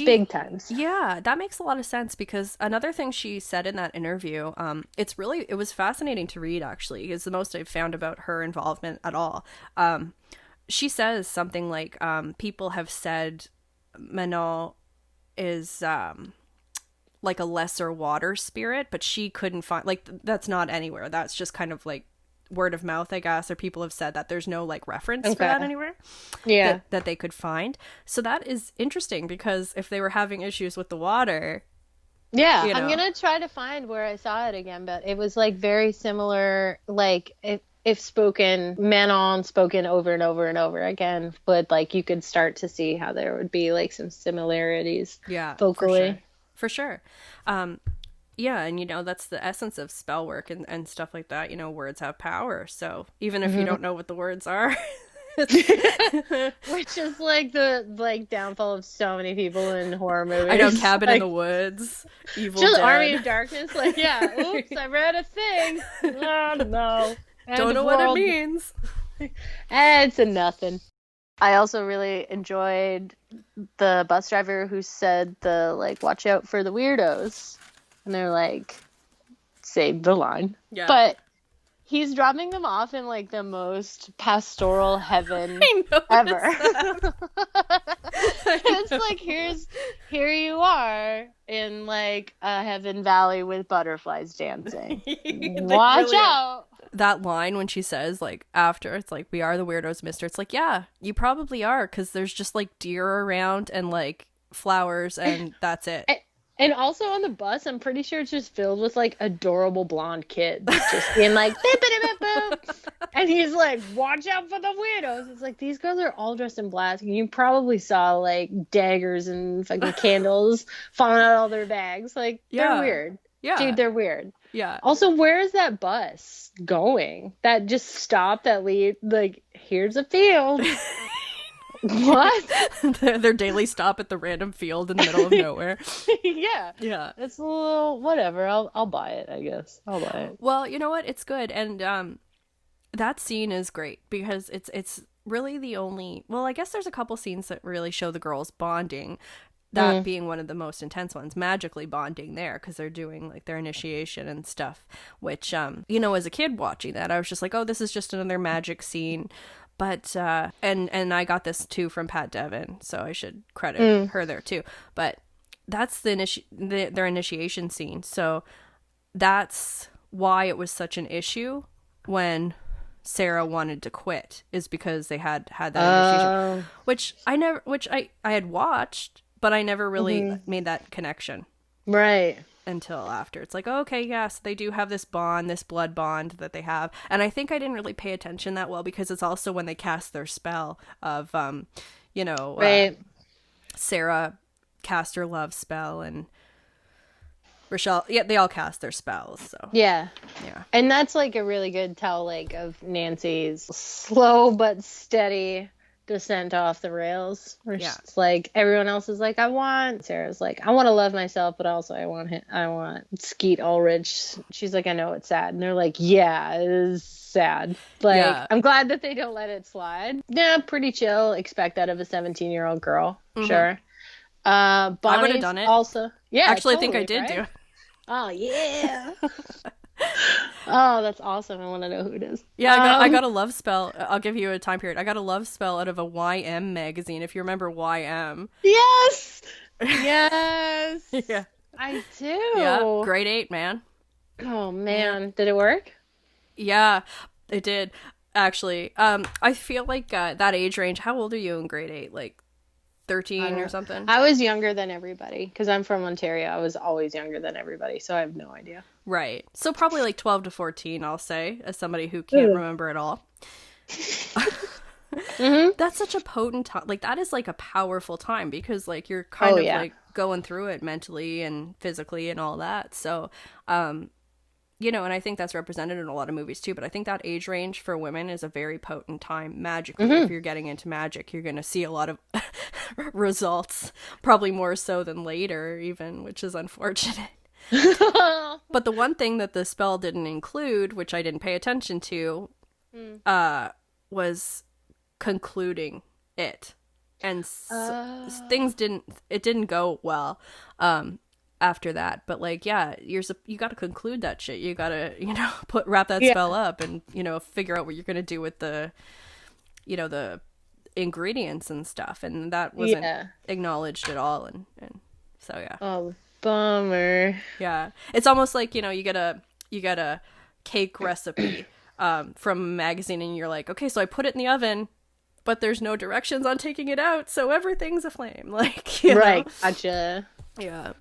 big times. Yeah, that makes a lot of sense, because another thing she said in that interview, it was fascinating to read, actually. It's the most I've found about her involvement at all. She says something like, people have said Manon is like a lesser water spirit, but she couldn't find, like, that's not anywhere. That's just kind of like word of mouth, I guess, or people have said that there's no like reference for that anywhere that they could find. So that is interesting, because if they were having issues with the water, I'm gonna try to find where I saw it again, but it was like very similar, like if spoken Manon spoken over and over and over again, but like you could start to see how there would be like some similarities vocally. For sure. Yeah, and you know, that's the essence of spell work and stuff like that. You know, words have power. So even if you don't know what the words are, which is like the downfall of so many people in horror movies. I know, Cabin in the Woods, Evil just Dead. Army of Darkness. Like, oops, I read a thing. Oh no, don't know what it means. It's a nothing. I also really enjoyed the bus driver who said watch out for the weirdos. And they're like, save the line. Yeah. But he's dropping them off in like the most pastoral heaven ever. It's like, here you are in like a heaven valley with butterflies dancing. Watch out. That line when she says, like, after, it's like, we are the weirdos, mister. It's like, yeah, you probably are, because there's just, like, deer around and, like, flowers, and that's it. And also on the bus, I'm pretty sure it's just filled with, like, adorable blonde kids. Just being like, boop, boop, boop, boop. And he's like, watch out for the weirdos. It's like, these girls are all dressed in black. And you probably saw, like, daggers and fucking candles falling out of all their bags. Like, they're weird. Yeah. Dude, they're weird. Yeah. Also, where is that bus going? That just stopped that lead, like, here's a field. What? Their daily stop at the random field in the middle of nowhere. Yeah. It's a little whatever. I'll buy it, I guess. I'll buy it. Well, you know what? It's good. And that scene is great, because it's really the only, well, I guess there's a couple scenes that really show the girls bonding. That being one of the most intense ones, magically bonding there, because they're doing like their initiation and stuff, which, you know, as a kid watching that, I was just like, oh, this is just another magic scene. But, and I got this too from Pat Devin, so I should credit her there too. But that's their initiation scene. So that's why it was such an issue when Sarah wanted to quit, is because they had that initiation, which I had watched, but I never really made that connection. Right. Until after. It's like, oh, okay, yes, they do have this bond, this blood bond that they have. And I think I didn't really pay attention that well, because it's also when they cast their spell of, you know, Right. Sarah cast her love spell, and Rochelle, yeah, they all cast their spells. So Yeah. yeah. And that's like a really good tell, like, of Nancy's slow but steady descent off the rails. Where Yeah. she's like, everyone else is like, Sarah's like, I want to love myself, but also I want Skeet Ulrich. She's like, I know it's sad. And they're like, yeah, it is sad. Like, Yeah. I'm glad that they don't let it slide. Yeah, pretty chill. Expect that of a 17-year-old girl. Sure. Bonnie's I would have done it. Also, yeah, Actually, totally, I think I did right? do it. Oh, yeah. Oh, that's awesome. I want to know who it is. Yeah, I got a love spell. I'll give you a time period. I got a love spell out of a YM magazine, if you remember YM. Yes! Yes! Yeah. I do. Yeah, grade 8, man. Oh, man. Did it work? Yeah, it did, actually. I feel like that age range, how old are you in grade 8? Like 13 or something? I was younger than everybody, because I'm from Ontario. I was always younger than everybody, so I have no idea. Right. So probably like 12 to 14, I'll say, as somebody who can't remember it all. That's such a potent time. Like, that is like a powerful time, because like you're kind of like going through it mentally and physically and all that. So, you know, and I think that's represented in a lot of movies too, but I think that age range for women is a very potent time magically. If you're getting into magic, you're going to see a lot of results, probably more so than later even, which is unfortunate. But the one thing that the spell didn't include, which I didn't pay attention to, was concluding it. And things didn't go well after that. But like, yeah, you got to conclude that shit. You got to, you know, wrap that spell up and, you know, figure out what you're going to do with the, you know, the ingredients and stuff. And that wasn't acknowledged at all. And so, yeah. Oh, bummer. Yeah. It's almost like, you know, you get a cake recipe from a magazine, and you're like, okay, so I put it in the oven, but there's no directions on taking it out, so everything's aflame. Like, you know? Gotcha. Yeah.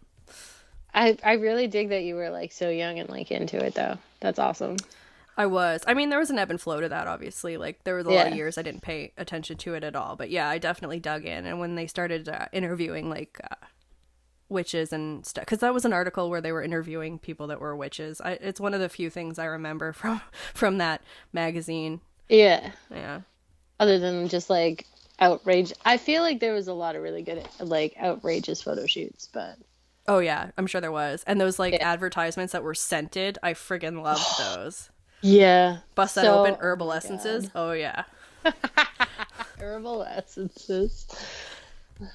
I really dig that you were like so young and like into it though. That's awesome. I was. I mean, there was an ebb and flow to that, obviously. Like, there was a lot of years I didn't pay attention to it at all. But yeah, I definitely dug in. And when they started interviewing, like, witches and stuff, because that was an article where they were interviewing people that were witches. It's one of the few things I remember from that magazine. Yeah. Yeah. Other than just like outrage. I feel like there was a lot of really good like outrageous photo shoots, but oh yeah, I'm sure there was. And those like advertisements that were scented, I friggin' loved those. Yeah. Bust that open, herbal essences. Oh yeah. Herbal essences.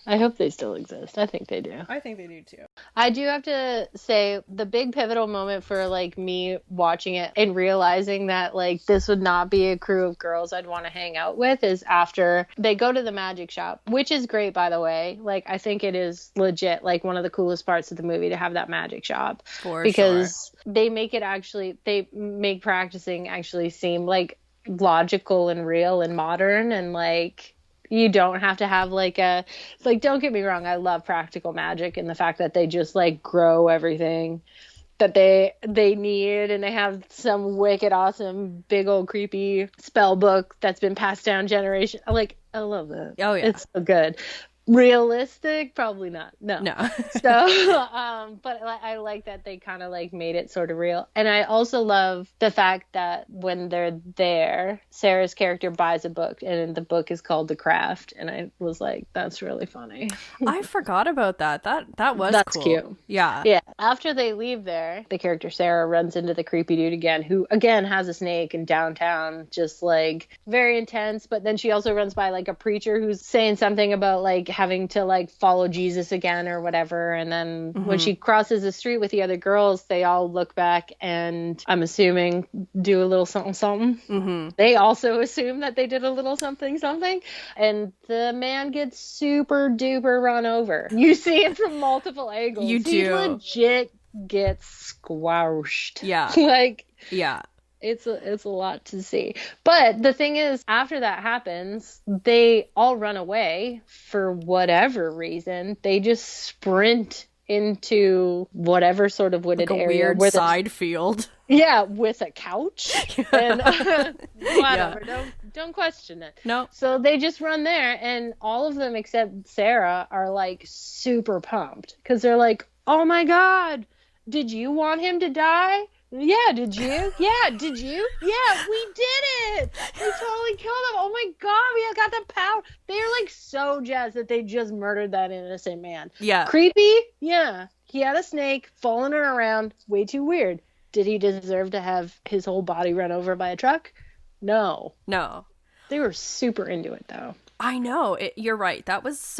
I hope they still exist. I think they do. I think they do too. I do have to say the big pivotal moment for like me watching it and realizing that like this would not be a crew of girls I'd want to hang out with is after they go to the magic shop, which is great, by the way. Like, I think it is legit like one of the coolest parts of the movie to have that magic shop because they make practicing actually seem like logical and real and modern, and like you don't have to have like don't get me wrong, I love practical magic and the fact that they just like grow everything that they need, and they have some wicked awesome big old creepy spell book that's been passed down generation. Like, I love that. Oh yeah, it's so good. Realistic? Probably not. No. So, but I like that they kind of like made it sort of real. And I also love the fact that when they're there, Sarah's character buys a book, and the book is called The Craft. And I was like, that's really funny. I forgot about that. That's cool. Cute. Yeah. Yeah. After they leave there, the character Sarah runs into the creepy dude again, who again has a snake in downtown, just like very intense. But then she also runs by like a preacher who's saying something about like having to like follow Jesus again or whatever. And then when she crosses the street with the other girls, they all look back and I'm assuming do a little something something. They also assume that they did a little something something, and the man gets super duper run over. You see it from multiple angles. You do. He legit gets squashed. Yeah. Like, yeah. It's a lot to see. But the thing is, after that happens, they all run away for whatever reason. They just sprint into whatever sort of wooded like a area. Weird side field. Yeah, with a couch. And whatever. Don't question it. No. So they just run there, and all of them except Sarah are like super pumped because they're like, oh my God, did you want him to die? Yeah, did you? Yeah, did you? Yeah, we did it! We totally killed him! Oh my God, we have got the power! They're like so jazzed that they just murdered that innocent man. Yeah. Creepy? Yeah. He had a snake following her around. Way too weird. Did he deserve to have his whole body run over by a truck? No. No. They were super into it though. I know. You're right. That was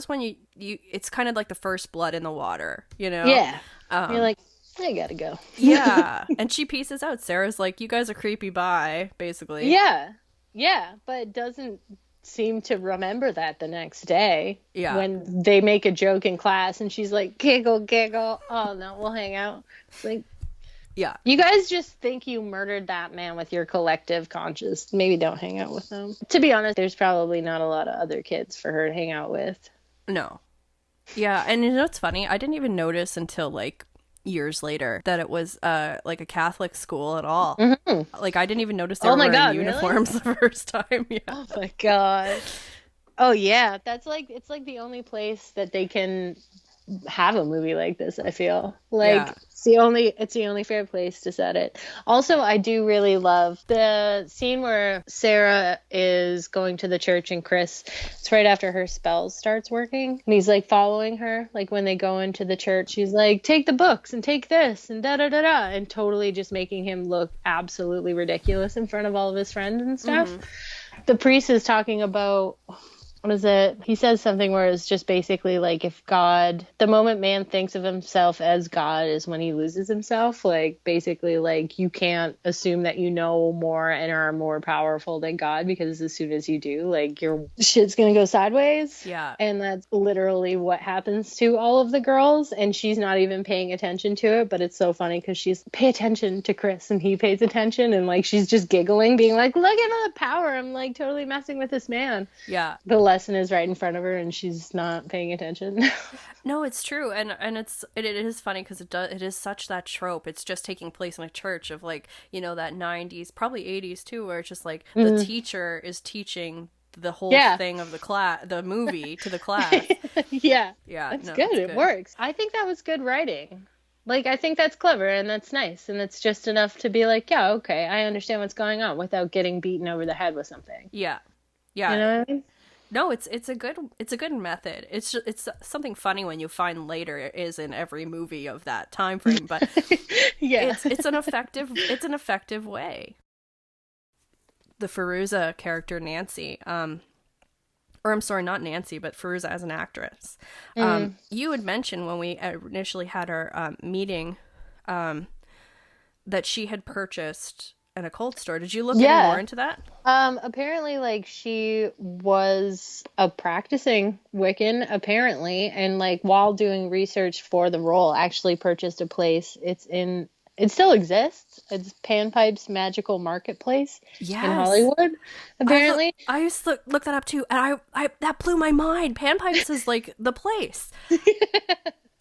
when you it's kind of like the first blood in the water, you know? Yeah. You're like, I gotta go. Yeah. And she pieces out. Sarah's like, you guys are creepy, bye, basically. Yeah. Yeah. But doesn't seem to remember that the next day. Yeah. When they make a joke in class and she's like, giggle, giggle. Oh, no, we'll hang out. It's like, yeah. You guys just think you murdered that man with your collective conscience. Maybe don't hang out with them. To be honest, there's probably not a lot of other kids for her to hang out with. No. Yeah. And you know what's funny? I didn't even notice until like years later that it was like a Catholic school at all. Mm-hmm. Like I didn't even notice they were wearing uniforms the first time. Yeah. Oh my God. Oh yeah, it's like the only place that they can have a movie like this. I feel like it's the only fair place to set it. Also, I do really love the scene where Sarah is going to the church and Chris, it's right after her spells starts working, and he's like following her. Like when they go into the church, she's like, take the books and take this and da da da da, and totally just making him look absolutely ridiculous in front of all of his friends and stuff. Mm-hmm. The priest is talking about, what is it? He says something where it's just basically like, if God, the moment man thinks of himself as God is when he loses himself. Like basically like you can't assume that you know more and are more powerful than God, because as soon as you do, like your shit's gonna go sideways. Yeah. And that's literally what happens to all of the girls, and she's not even paying attention to it. But it's so funny because she's pay attention to Chris and he pays attention, and like she's just giggling, being like, look at all the power, I'm like totally messing with this man. Yeah. The lesson is right in front of her and she's not paying attention. No, it's true. And it is funny because it is such that trope. It's just taking place in a church of like, you know, that 90s, probably 80s too, where it's just like the teacher is teaching the whole thing of the movie to the class. Yeah. It's good. It works. I think that was good writing. Like, I think that's clever and that's nice, and it's just enough to be like, yeah, okay, I understand what's going on without getting beaten over the head with something. Yeah. You know what I mean? No, it's a good method. It's something funny when you find later it is in every movie of that time frame, but it's an effective way. The Fairuza character Nancy, or I'm sorry, not Nancy, but Fairuza as an actress. You had mentioned when we initially had our meeting that she had purchased an occult store. Did you look any more into that? Apparently, like, she was a practicing Wiccan, apparently, and like while doing research for the role, actually purchased a place. It still exists. It's Panpipe's Magical Marketplace in Hollywood, apparently. I used to look that up too, and I that blew my mind. Panpipes is like the place.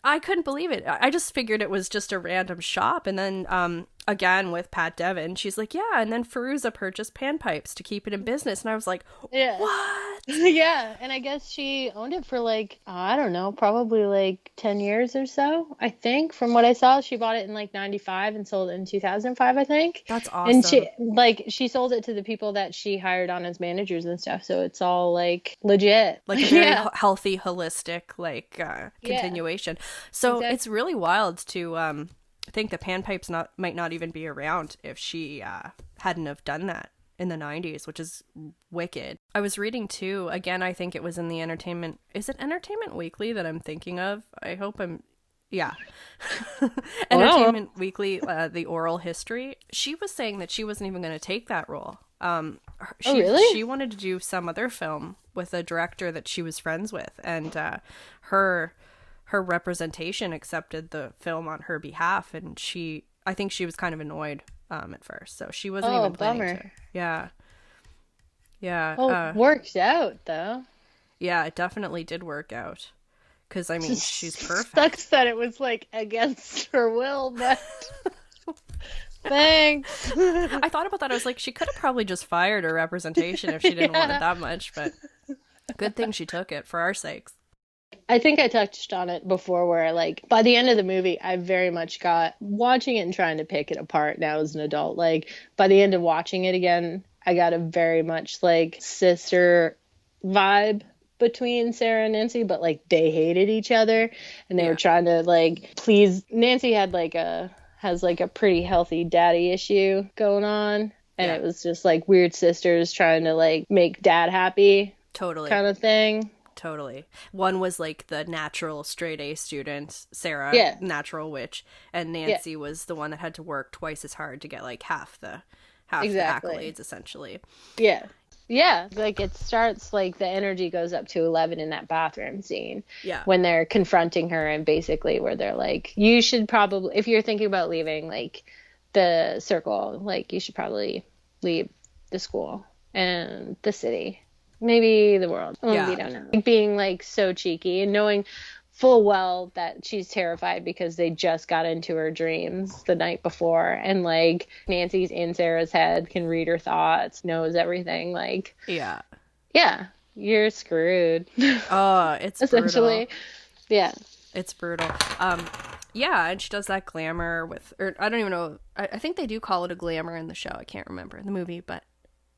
I couldn't believe it. I just figured it was just a random shop, and then again with Pat Devin, she's like, yeah, and then Fairuza purchased Panpipes to keep it in business, and I was like, what? Yeah, and I guess she owned it for like, I don't know, probably like 10 years or so, I think. From what I saw, she bought it in like 95 and sold it in 2005, I think. That's awesome. And she sold it to the people that she hired on as managers and stuff, so it's all like legit. Like a very healthy, holistic, like continuation. So It's really wild to think that Panpipes might not even be around if she hadn't have done that in the 90s, which is wicked. I was reading too, again, I think it was in the Entertainment Weekly that I'm thinking of? I hope I'm... Yeah. Entertainment Weekly, the oral history. She was saying that she wasn't even going to take that role. Really? She wanted to do some other film with a director that she was friends with, and her representation accepted the film on her behalf, and I think she was kind of annoyed at first, so she wasn't even planning to. Yeah. Well, worked out though. Yeah, it definitely did work out, because I mean, she's perfect. Sucks that it was like against her will, but Thanks. I thought about that. I was like, she could have probably just fired her representation if she didn't want it that much, but good thing she took it for our sakes. I think I touched on it before where, like, by the end of the movie, I very much got watching it and trying to pick it apart now as an adult. Like, by the end of watching it again, I got a very much, like, sister vibe between Sarah and Nancy, but, like, they hated each other and they were trying to, like, please. Nancy has, like, a pretty healthy daddy issue going on. And it was just, like, weird sisters trying to, like, make dad happy. Totally. Kind of thing. Totally. One was like the natural straight A student, Sarah, natural witch, and Nancy was the one that had to work twice as hard to get like half the accolades, essentially. Yeah. Yeah. Like it starts, like the energy goes up to 11 in that bathroom scene. Yeah. When they're confronting her and basically where they're like, you should probably, if you're thinking about leaving like the circle, like you should probably leave the school and the city. Maybe the world. We don't know. Like, being like so cheeky and knowing full well that she's terrified because they just got into her dreams the night before. And like Nancy's in Sarah's head, can read her thoughts, knows everything. Like, yeah, you're screwed. Oh, it's essentially brutal. Yeah. It's brutal. Yeah, and she does that glamour with, or I don't even know. I think they do call it a glamour in the show. I can't remember in the movie, but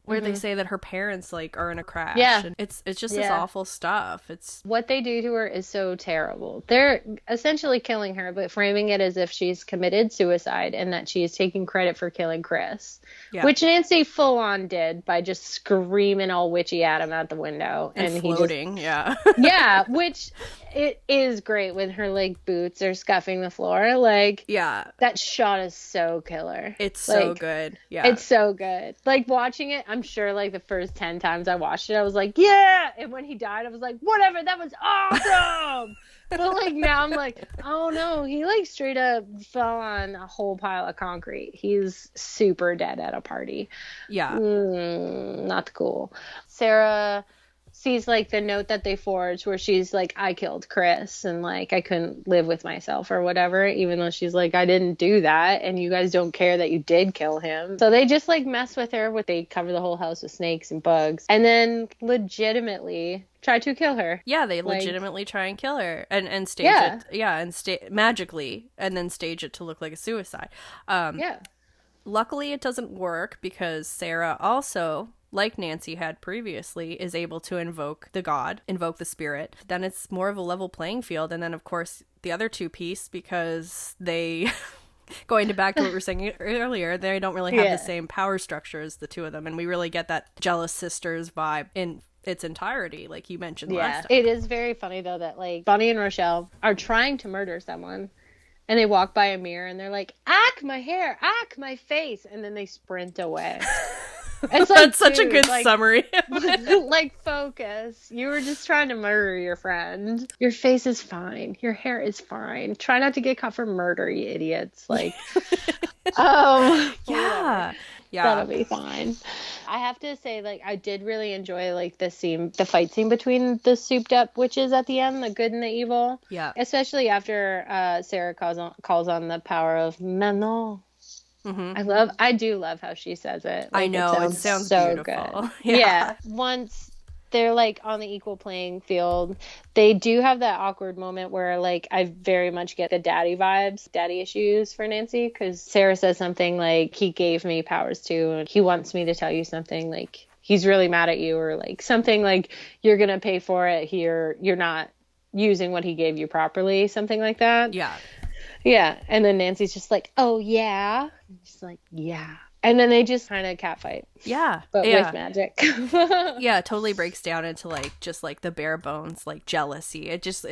where they say that her parents like are in a crash. Yeah. And it's just this awful stuff. It's what they do to her is so terrible. They're essentially killing her, but framing it as if she's committed suicide and that she is taking credit for killing Chris. Yeah. Which Nancy full on did by just screaming all witchy at him out the window. And floating, yeah, which it is great when her like boots are scuffing the floor. Like, yeah, that shot is so killer. It's like, so good. Yeah, it's so good. Like watching it, I'm sure like the first 10 times I watched it, I was like, yeah. And when he died, I was like, whatever, that was awesome. But like now I'm like, oh no, he like straight up fell on a whole pile of concrete. He's super dead at a party. Yeah. Not cool. Sarah sees like the note that they forged where she's like, I killed Chris and like I couldn't live with myself or whatever, even though she's like, I didn't do that and you guys don't care that you did kill him. So they just like mess with her they cover the whole house with snakes and bugs and then legitimately try to kill her. Yeah, they legitimately try and kill her and stage it. Yeah, and magically and then stage it to look like a suicide. Luckily it doesn't work because Sarah also, like Nancy had previously, is able to invoke the spirit. Then it's more of a level playing field. And then, of course, the other two piece, because they, going back to what we were saying earlier, they don't really have the same power structure as the two of them. And we really get that jealous sisters vibe in its entirety, like you mentioned last time. It is very funny, though, that, like, Bonnie and Rochelle are trying to murder someone. And they walk by a mirror and they're like, ack my hair, ack my face. And then they sprint away. It's like, that's such a good summary. Like, focus. You were just trying to murder your friend. Your face is fine. Your hair is fine. Try not to get caught for murder, you idiots. Like, yeah. That'll be fine. I have to say, like, I did really enjoy, like, the fight scene between the souped up witches at the end, the good and the evil. Yeah. Especially after Sarah calls on the power of Manon. Mm-hmm. I do love how she says it. Like, I know, it sounds so beautiful. Good. Yeah. Once they're like on the equal playing field, they do have that awkward moment where like I very much get the daddy vibes, daddy issues for Nancy, because Sarah says something like, he gave me powers too, and he wants me to tell you something, like he's really mad at you, or like something like you're gonna pay for it here, you're not using what he gave you properly, something like that. Yeah, and then Nancy's just like, oh yeah, and she's like, yeah, and then they just kind of catfight. But with magic. Yeah, it totally breaks down into like just like the bare bones, like jealousy. It just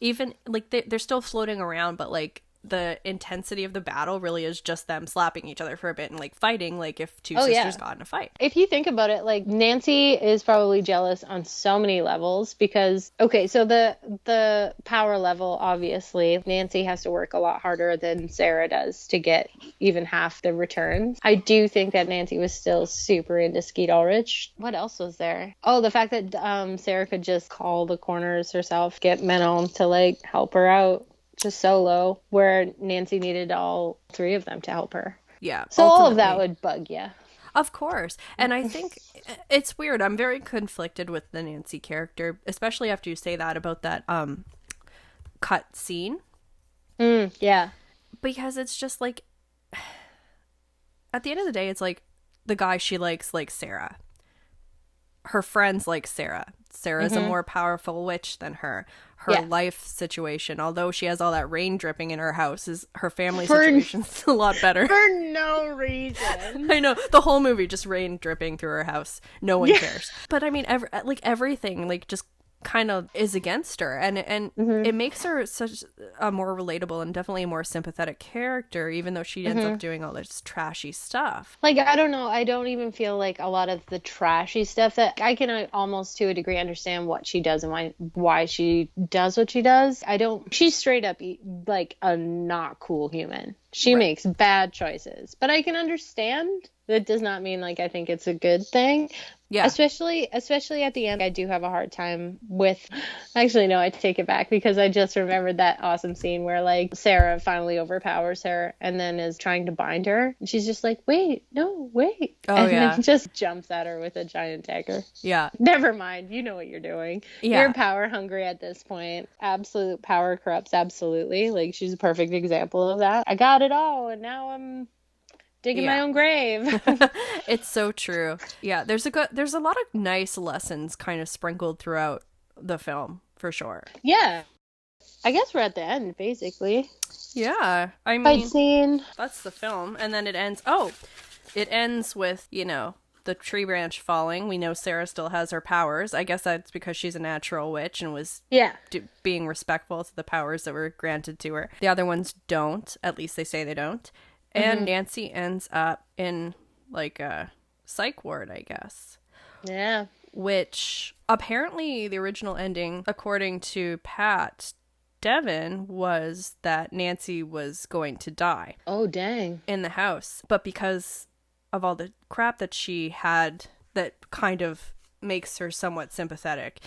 even like they're still floating around, but like the intensity of the battle really is just them slapping each other for a bit and like fighting, like if two sisters got in a fight. If you think about it, like Nancy is probably jealous on so many levels because, okay, so the power level, obviously Nancy has to work a lot harder than Sarah does to get even half the returns. I do think that Nancy was still super into Skeet Ulrich. What else was there? Oh, the fact that Sarah could just call the corners herself, get Manon to like help her out just solo, where Nancy needed all three of them to help her. Yeah. So all of that ultimately. would bug you. Of course. And I think it's weird. I'm very conflicted with the Nancy character, especially after you say that about that cut scene. Yeah. Because it's just like, at the end of the day, it's like the guy she likes Sarah. Her friends like Sarah. Sarah's a more powerful witch than her. Her life situation, although she has all that rain dripping in her house, is her family situation's a lot better. For no reason. I know. The whole movie, just rain dripping through her house. No one cares. But I mean, everything, like, just kind of is against her, and it makes her such a more relatable and definitely a more sympathetic character, even though she ends up doing all this trashy stuff. Like, I don't know, I don't even feel like a lot of the trashy stuff that I can almost to a degree understand what she does and why she does what she does. She's straight up like a not cool human. She makes bad choices, but I can understand. That does not mean like I think it's a good thing. Yeah. Especially at the end, I do have a hard time with. Actually, no, I take it back because I just remembered that awesome scene where like Sarah finally overpowers her and then is trying to bind her. And she's just like, wait. Oh, and then just jumps at her with a giant dagger. Yeah. Never mind. You know what you're doing. Yeah. You're power hungry at this point. Absolute power corrupts. Absolutely. Like she's a perfect example of that. I got it all, and now I'm digging my own grave. It's so true. Yeah, there's a lot of nice lessons kind of sprinkled throughout the film, for sure. Yeah. I guess we're at the end, basically. Yeah. I mean, fight scene. That's the film. And then it ends with, the tree branch falling. We know Sarah still has her powers. I guess that's because she's a natural witch and was being respectful to the powers that were granted to her. The other ones don't. At least they say they don't. And Nancy ends up in, like, a psych ward, I guess. Yeah. Which, apparently, the original ending, according to Pat Devin, was that Nancy was going to die. Oh, dang. In the house. But because of all the crap that she had that kind of makes her somewhat sympathetic,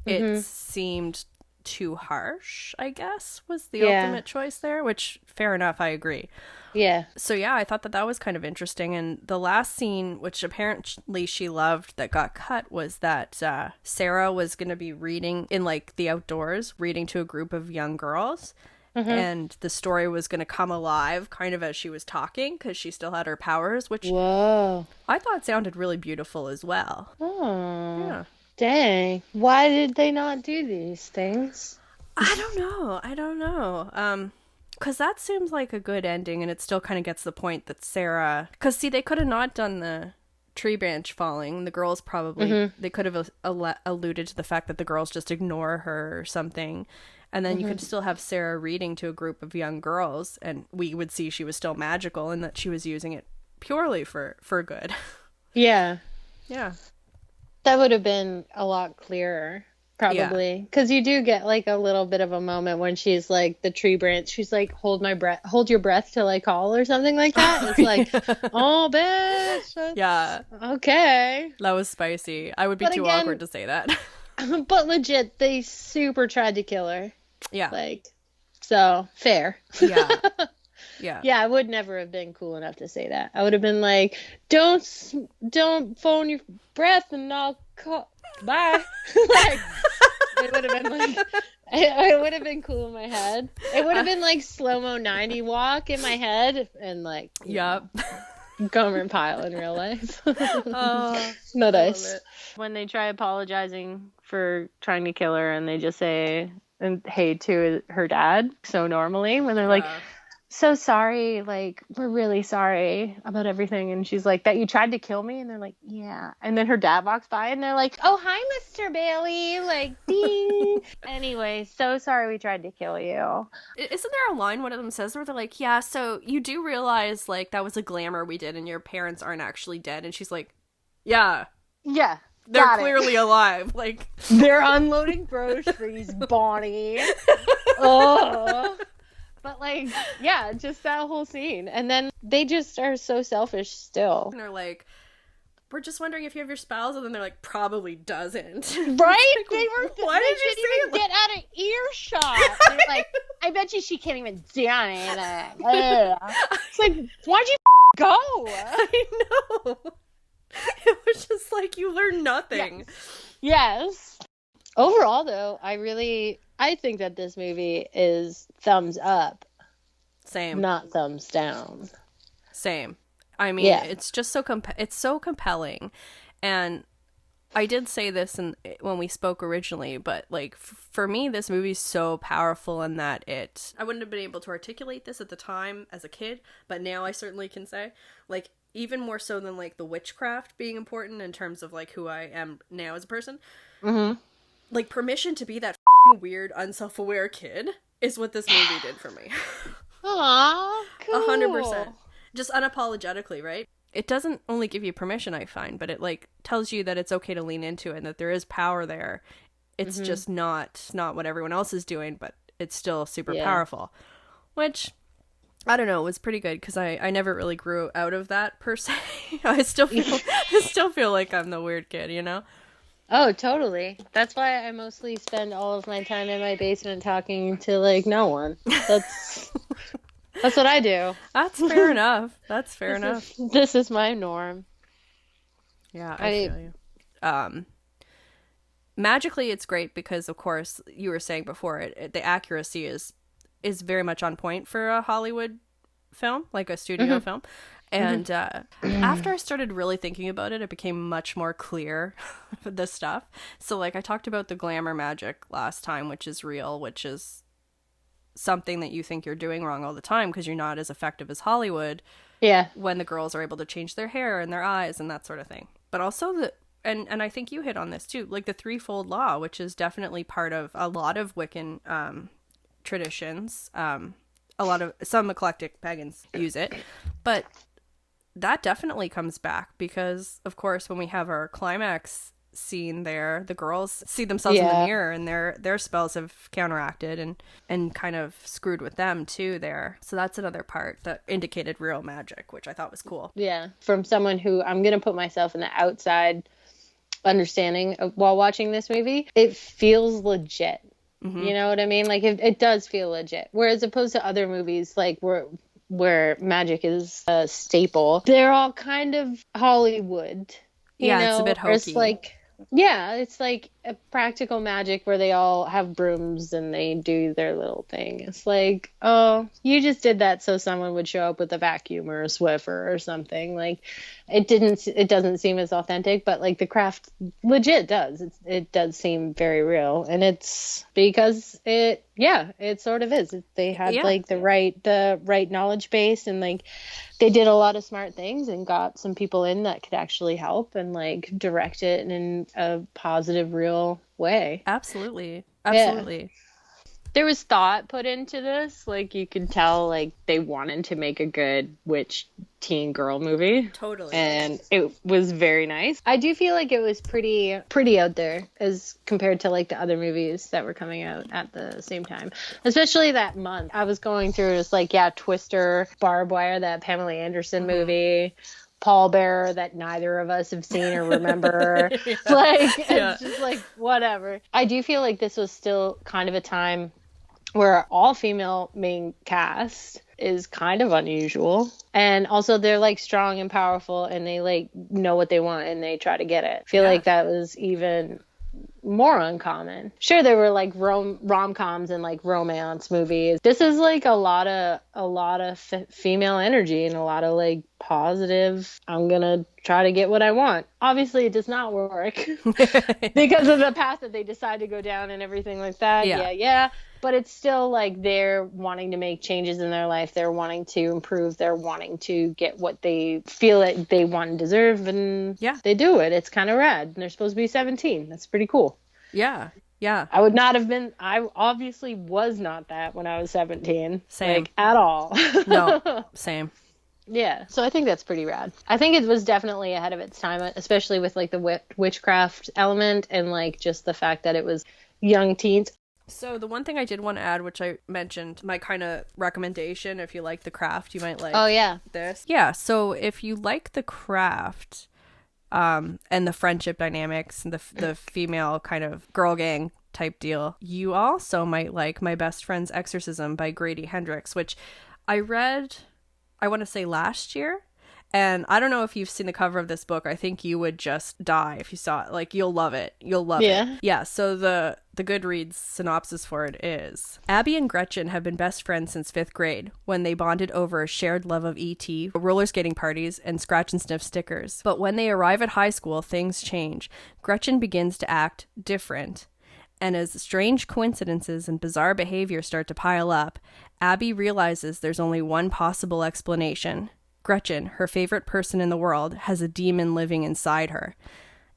it seemed too harsh, I guess, was the ultimate choice there, which, fair enough, I agree. Yeah. So yeah, I thought that was kind of interesting. And the last scene, which apparently she loved that got cut, was that Sarah was going to be reading in like the outdoors, reading to a group of young girls. And the story was going to come alive kind of as she was talking because she still had her powers, which I thought sounded really beautiful as well. Oh. Yeah. Dang. Why did they not do these things? I don't know. Because that seems like a good ending, and it still kind of gets the point that Sarah... Because, see, they could have not done the tree branch falling. The girls probably... They could have alluded to the fact that the girls just ignore her or something. And then you could still have Sarah reading to a group of young girls, and we would see she was still magical and that she was using it purely for good. Yeah. Yeah. That would have been a lot clearer. Probably. Because you do get like a little bit of a moment when she's like the tree branch. She's like, hold your breath till I call or something like that. It's like, oh, bitch. Yeah. Okay. That was spicy. I would be too awkward to say that. But legit, they super tried to kill her. Yeah. Like, so fair. Yeah. Yeah. Yeah, I would never have been cool enough to say that. I would have been like, don't phone your breath and I'll call. Bye. Like, it would have been like, it would have been cool in my head. It would have been like slow-mo 90 walk in my head and like, Gomer Pyle in real life. Oh, no dice. When they try apologizing for trying to kill her and they just say, and hey to her dad, so normally, when they're like, so sorry, like, we're really sorry about everything. And she's like, that you tried to kill me? And they're like, yeah. And then her dad walks by and they're like, oh, hi, Mr. Bailey. Like, ding. Anyway, so sorry we tried to kill you. Isn't there a line one of them says where they're like, yeah, so you do realize, like, that was a glamour we did and your parents aren't actually dead? And she's like, yeah. Yeah. They're clearly alive. Like, they're unloading groceries, Bonnie. Oh. But, like, yeah, just that whole scene. And then they just are so selfish still. And they're like, we're just wondering if you have your spouse. And then they're like, probably doesn't. Right? Like, they were. Why did you say even get out of earshot? They're like, I bet you she can't even do anything. It's like, why'd you Go! I know. It was just like you learn nothing. Yes. Overall, though, I think that this movie is thumbs up. Same. Not thumbs down. Same. I mean, it's just so it's so compelling. And I did say this when we spoke originally, but like for me, this movie's so powerful in that I wouldn't have been able to articulate this at the time as a kid, but now I certainly can say, like, even more so than like the witchcraft being important in terms of like who I am now as a person. Mm-hmm. Like, permission to be that weird, unself-aware kid is what this movie did for me. Aww, cool. 100%. Just unapologetically, right? It doesn't only give you permission, I find, but it like tells you that it's okay to lean into it and that there is power there. It's just not what everyone else is doing, but it's still super powerful. Which, I don't know, was pretty good because I never really grew out of that per se. I still feel like I'm the weird kid, you know? Oh, totally. That's why I mostly spend all of my time in my basement talking to like no one. That's what I do. That's fair enough. That's fair enough. This is my norm. Yeah, I feel you. Magically, it's great because, of course, you were saying before, the accuracy is very much on point for a Hollywood film, like a studio film. And after I started really thinking about it, it became much more clear, the stuff. So, like, I talked about the glamour magic last time, which is real, which is something that you think you're doing wrong all the time because you're not as effective as Hollywood. Yeah. When the girls are able to change their hair and their eyes and that sort of thing. But also and I think you hit on this too, like the Threefold Law, which is definitely part of a lot of Wiccan traditions. Some eclectic pagans use it, but that definitely comes back because, of course, when we have our climax scene there, the girls see themselves in the mirror and their spells have counteracted and kind of screwed with them too there. So that's another part that indicated real magic, which I thought was cool. Yeah. From someone who, I'm going to put myself in the outside understanding of, while watching this movie, it feels legit. Mm-hmm. You know what I mean? Like it does feel legit. Whereas opposed to other movies, like where magic is a staple, they're all kind of Hollywood. You know? It's a bit hokey. It's like a practical magic where they all have brooms and they do their little thing. It's like, oh, you just did that so someone would show up with a vacuum or a Swiffer or something. Like, it doesn't seem as authentic, but like the craft legit does. It does seem very real, and it's because it sort of is. They had like the right knowledge base, and like they did a lot of smart things and got some people in that could actually help and like direct it in a positive, real way. Absolutely. Yeah. There was thought put into this. Like, you could tell, like, they wanted to make a good witch teen girl movie. Totally. And it was very nice. I do feel like it was pretty out there as compared to, like, the other movies that were coming out at the same time. Especially that month. I was going through just, like, Twister, Barbed Wire, that Pamela Anderson movie, Pallbearer that neither of us have seen or remember. It's just, like, whatever. I do feel like this was still kind of a time where all female main cast is kind of unusual. And also they're like strong and powerful and they like know what they want and they try to get it. I feel like that was even more uncommon. Sure, there were like rom-coms and like romance movies. This is like a lot of female energy and a lot of like positive, I'm gonna try to get what I want. Obviously it does not work because of the path that they decide to go down and everything like that. But it's still like they're wanting to make changes in their life. They're wanting to improve. They're wanting to get what they feel like they want and deserve. And they do it. It's kind of rad. And they're supposed to be 17. That's pretty cool. Yeah. Yeah. I obviously was not that when I was 17. Same. Like, at all. No, same. Yeah. So I think that's pretty rad. I think it was definitely ahead of its time, especially with like the witchcraft element and like just the fact that it was young teens. So the one thing I did want to add, which I mentioned, my kind of recommendation, if you like the craft, you might like this. Yeah, so if you like the craft and the friendship dynamics and the female kind of girl gang type deal, you also might like My Best Friend's Exorcism by Grady Hendrix, which I read, I want to say last year. And I don't know if you've seen the cover of this book. I think you would just die if you saw it. Like, you'll love it. You'll love Yeah. it. Yeah, so the Goodreads synopsis for it is: Abby and Gretchen have been best friends since 5th grade, when they bonded over a shared love of E.T., roller skating parties, and scratch and sniff stickers. But when they arrive at high school, things change. Gretchen begins to act different. And as strange coincidences and bizarre behavior start to pile up, Abby realizes there's only one possible explanation. Gretchen, her favorite person in the world, has a demon living inside her.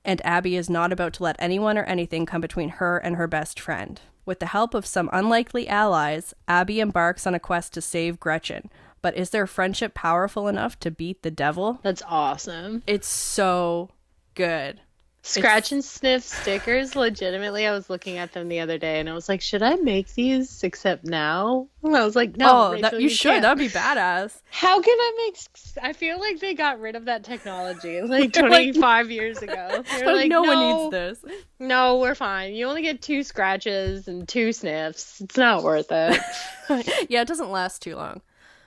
And Abby is not about to let anyone or anything come between her and her best friend. With the help of some unlikely allies, Abby embarks on a quest to save Gretchen. But is their friendship powerful enough to beat the devil? That's awesome. It's so good. Scratch and sniff stickers, legitimately, I was looking at them the other day and I was like, should I make these except now? And I was like, no, Rachel, you should. can't. That'd be badass. How can I make... I feel like they got rid of that technology like 25 years ago. They're like, no one needs this. No, we're fine. You only get 2 scratches and 2 sniffs. It's not worth it. Yeah, it doesn't last too long.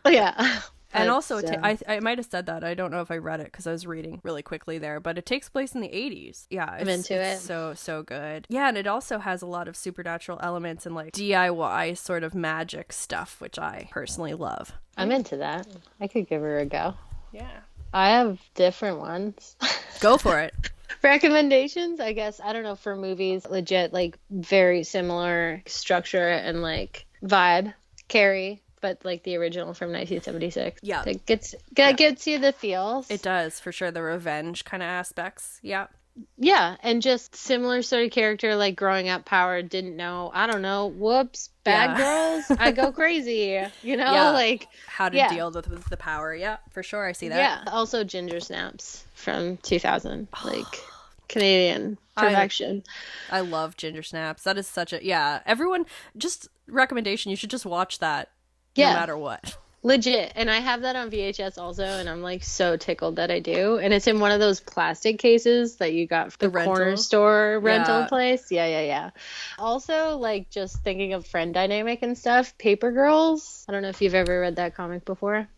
Yeah. And also, I might have said that. I don't know if I read it because I was reading really quickly there, but it takes place in the 80s. Yeah, I'm into it. So good. Yeah, and it also has a lot of supernatural elements and like DIY sort of magic stuff, which I personally love. I'm into that. I could give her a go. Yeah. I have different ones. Go for it. Recommendations, I guess. I don't know, for movies, legit, like very similar structure and like vibe. Carrie. But like the original from 1976. Yeah. It gets you the feels. It does, for sure. The revenge kind of aspects. Yeah. Yeah. And just similar sort of character, like growing up, power, didn't know, I don't know, whoops, bad girls, I go crazy, you know, like how to deal with the power. Yeah, for sure. I see that. Yeah. Also Ginger Snaps from 2000, like Canadian perfection. I love Ginger Snaps. That is such a, everyone, just recommendation, you should just watch that. No matter what. Legit. And I have that on VHS also, and I'm like so tickled that I do. And it's in one of those plastic cases that you got from the corner store rental place. Yeah. Also, like, just thinking of friend dynamic and stuff, Paper Girls. I don't know if you've ever read that comic before.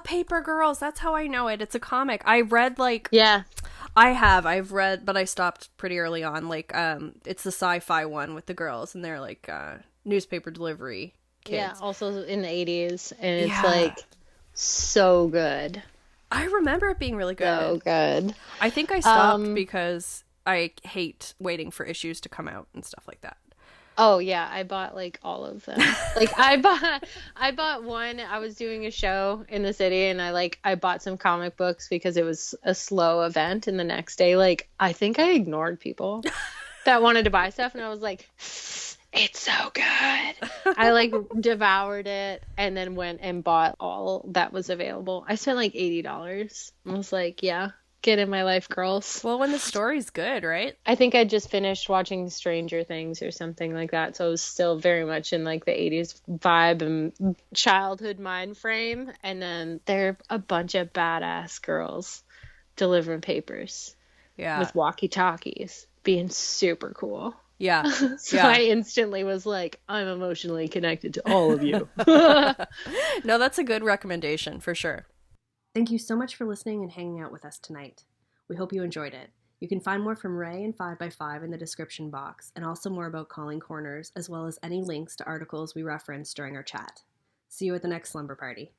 Paper Girls. That's how I know it. It's a comic. I read like... Yeah. I've read, but I stopped pretty early on. Like, it's the sci-fi one with the girls, and they're like newspaper delivery kids. Yeah, also in the 80s, and it's like so good. I remember it being really good. So good. I think I stopped because I hate waiting for issues to come out and stuff like that. Oh yeah, I bought like all of them. Like I bought one. I was doing a show in the city, and I bought some comic books because it was a slow event, and the next day, like, I think I ignored people that wanted to buy stuff, and I was like, it's so good. I like devoured it and then went and bought all that was available. I spent like $80. I was like, yeah, get in my life, girls. Well, when the story's good, right? I think I just finished watching Stranger Things or something like that. So I was still very much in like the 80s vibe and childhood mind frame. And then they're a bunch of badass girls delivering papers. Yeah. With walkie-talkies, being super cool. Yeah. So I instantly was like, I'm emotionally connected to all of you. No, that's a good recommendation for sure. Thank you so much for listening and hanging out with us tonight. We hope you enjoyed it. You can find more from Ray and 5x5 in the description box, and also more about Calling Corners, as well as any links to articles we referenced during our chat. See you at the next slumber party.